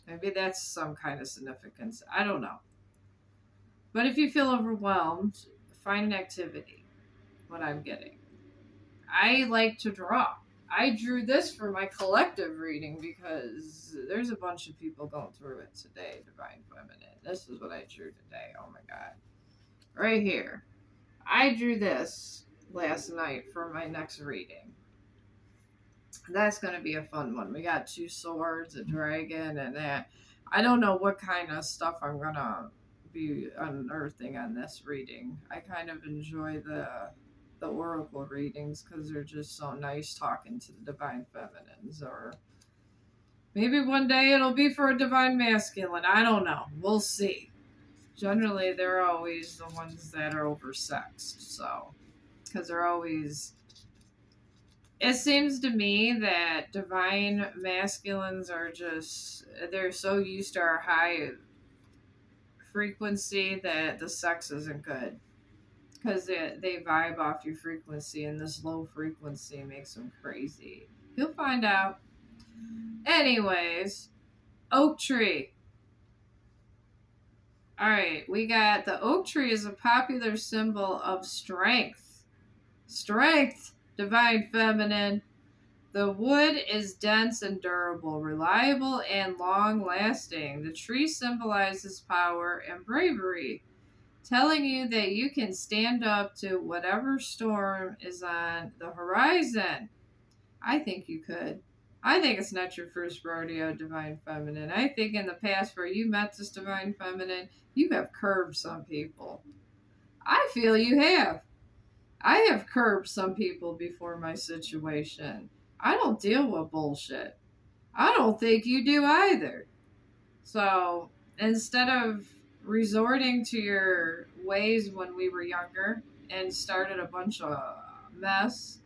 Maybe that's some kind of significance. I don't know. But if you feel overwhelmed, find an activity. What I'm getting. I like to draw. I drew this for my collective reading because there's a bunch of people going through it today, Divine Feminine. This is what I drew today. Oh my God. Right here. I drew this last night for my next reading. That's going to be a fun one. We got 2 swords, a dragon, and that. I don't know what kind of stuff I'm going to be unearthing on this reading. I kind of enjoy the oracle readings because they're just so nice talking to the divine feminines, or maybe one day it'll be for a divine masculine. I don't know. We'll see. Generally, they're always the ones that are oversexed, so because they're always. It seems to me that divine masculines are just, they're so used to our high frequency that the sex isn't good. Because they vibe off your frequency, and this low frequency makes them crazy. You'll find out. Anyways, oak tree. Alright, we got the oak tree is a popular symbol of strength. Strength, divine feminine. The wood is dense and durable, reliable and long lasting. The tree symbolizes power and bravery, telling you that you can stand up to whatever storm is on the horizon. I think you could. I think it's not your first rodeo, divine feminine. I think in the past where you met this divine feminine, you have curbed some people. I feel you have. I have curbed some people before my situation. I don't deal with bullshit. I don't think you do either. So instead of resorting to your ways when we were younger and started a bunch of mess,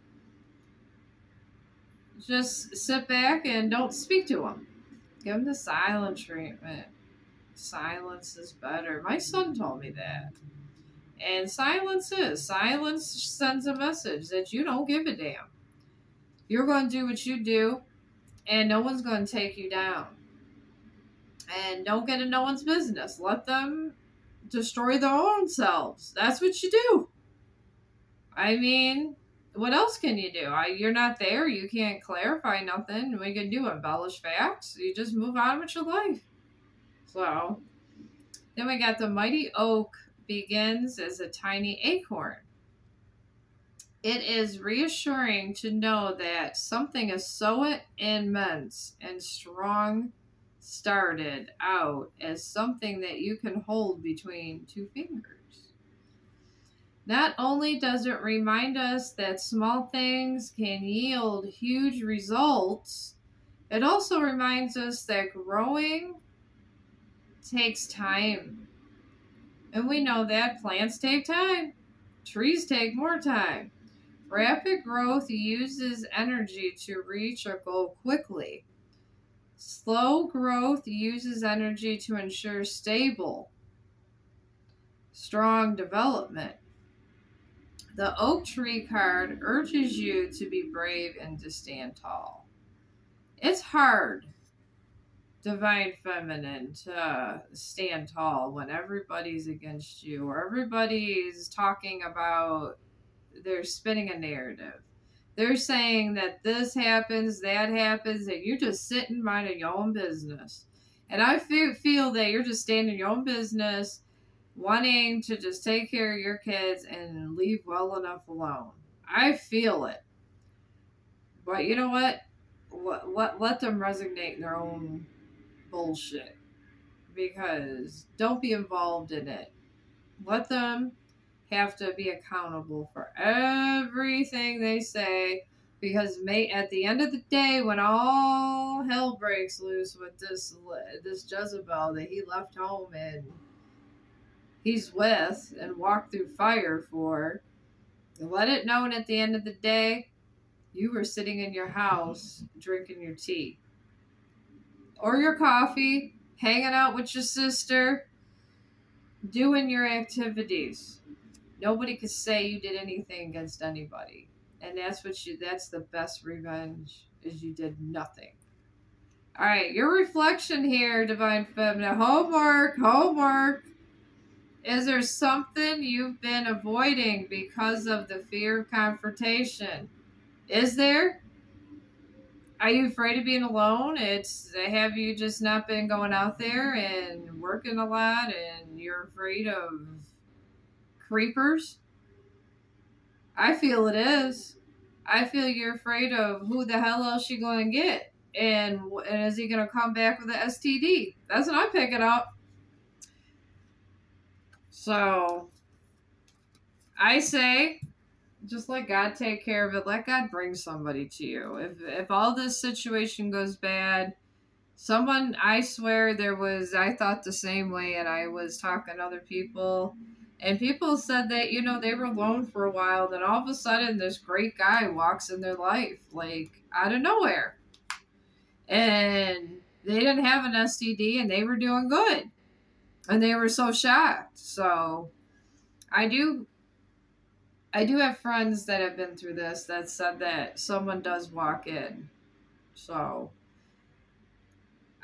just sit back and don't speak to them. Give them the silent treatment. Silence is better. My son told me that. And silence sends a message that you don't give a damn. You're going to do what you do, and no one's going to take you down. And don't get in no one's business. Let them destroy their own selves. That's what you do. I mean, what else can you do? You're not there. You can't clarify nothing. We can do embellish facts. You just move on with your life. So, then we got the mighty oak begins as a tiny acorn. It is reassuring to know that something is so immense and strong started out as something that you can hold between two fingers. Not only does it remind us that small things can yield huge results, it also reminds us that growing takes time. And we know that plants take time. Trees take more time. Rapid growth uses energy to reach a goal quickly. Slow growth uses energy to ensure stable, strong development. The oak tree card urges you to be brave and to stand tall. It's hard, divine feminine, to stand tall when everybody's against you or everybody's talking about, they're spinning a narrative. They're saying that this happens, that happens, and you're just sitting minding your own business. And I feel that you're just standing your own business, wanting to just take care of your kids and leave well enough alone. I feel it. But you know what? Let them resignate in their own bullshit. Because don't be involved in it. Let them have to be accountable for everything they say, because at the end of the day, when all hell breaks loose with this Jezebel that he left home and he's with and walked through fire for, let it known at the end of the day, you were sitting in your house drinking your tea or your coffee, hanging out with your sister, doing your activities. Nobody could say you did anything against anybody. And that's the best revenge, is you did nothing. All right, your reflection here, Divine Feminine. Homework. Is there something you've been avoiding because of the fear of confrontation? Is there? Are you afraid of being alone? Have you just not been going out there and working a lot and you're afraid of creepers? I feel it is. I feel you're afraid of who the hell else you going to get. And is he going to come back with an STD? That's what I'm picking up. So, I say, just let God take care of it. Let God bring somebody to you. If all this situation goes bad, I swear I thought the same way, and I was talking to other people, and people said that, they were alone for a while, then all of a sudden this great guy walks in their life, like, out of nowhere. And they didn't have an STD, and they were doing good. And they were so shocked. So, I do have friends that have been through this that said that someone does walk in. So,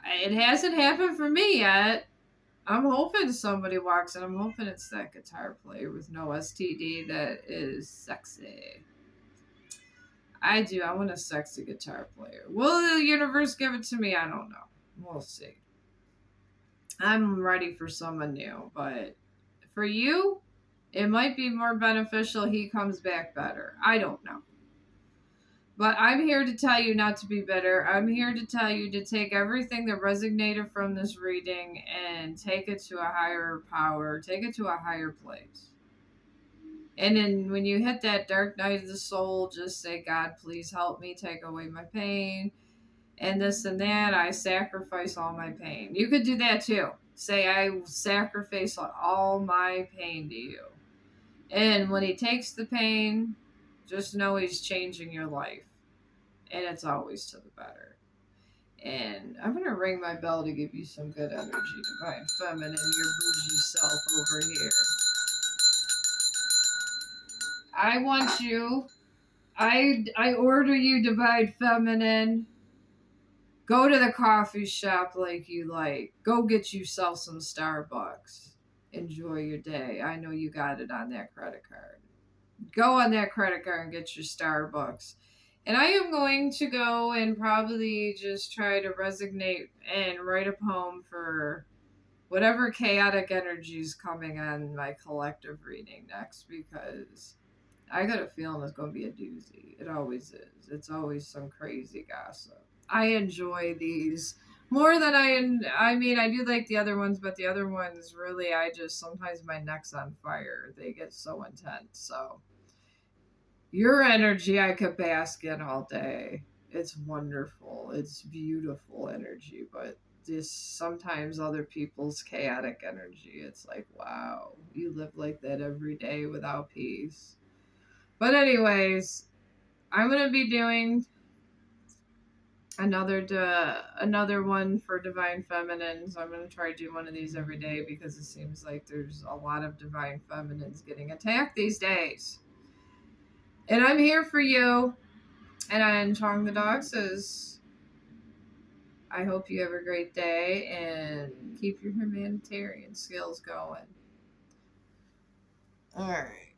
it hasn't happened for me yet. I'm hoping somebody walks in. I'm hoping it's that guitar player with no STD that is sexy. I do. I want a sexy guitar player. Will the universe give it to me? I don't know. We'll see. I'm ready for someone new. But for you, it might be more beneficial he comes back better. I don't know. But I'm here to tell you not to be bitter. I'm here to tell you to take everything that resonated from this reading and take it to a higher power, take it to a higher place. And then when you hit that dark night of the soul, just say, God, please help me, take away my pain. And this and that, I sacrifice all my pain. You could do that too. Say, I sacrifice all my pain to you. And when he takes the pain, just know he's changing your life. And it's always to the better. And I'm going to ring my bell to give you some good energy, Divine Feminine, your bougie self over here. I want you. I order you, Divine Feminine. Go to the coffee shop like you like. Go get yourself some Starbucks. Enjoy your day. I know you got it on that credit card. Go on that credit card and get your Starbucks. And I am going to go and probably just try to resignate and write a poem for whatever chaotic energy is coming on my collective reading next, because I got a feeling it's going to be a doozy. It always is. It's always some crazy gossip. I enjoy these more than I mean, I do like the other ones, but the other ones really, I just, sometimes my neck's on fire. They get so intense. So your energy I could bask in all day. It's wonderful. It's beautiful energy, but just sometimes other people's chaotic energy, it's like, wow, you live like that every day without peace. But anyways, I'm gonna be doing another one for Divine Feminines. I'm gonna try to do one of these every day because it seems like there's a lot of Divine Feminines getting attacked these days. And I'm here for you. And Chong the dog says, I hope you have a great day and keep your humanitarian skills going. All right.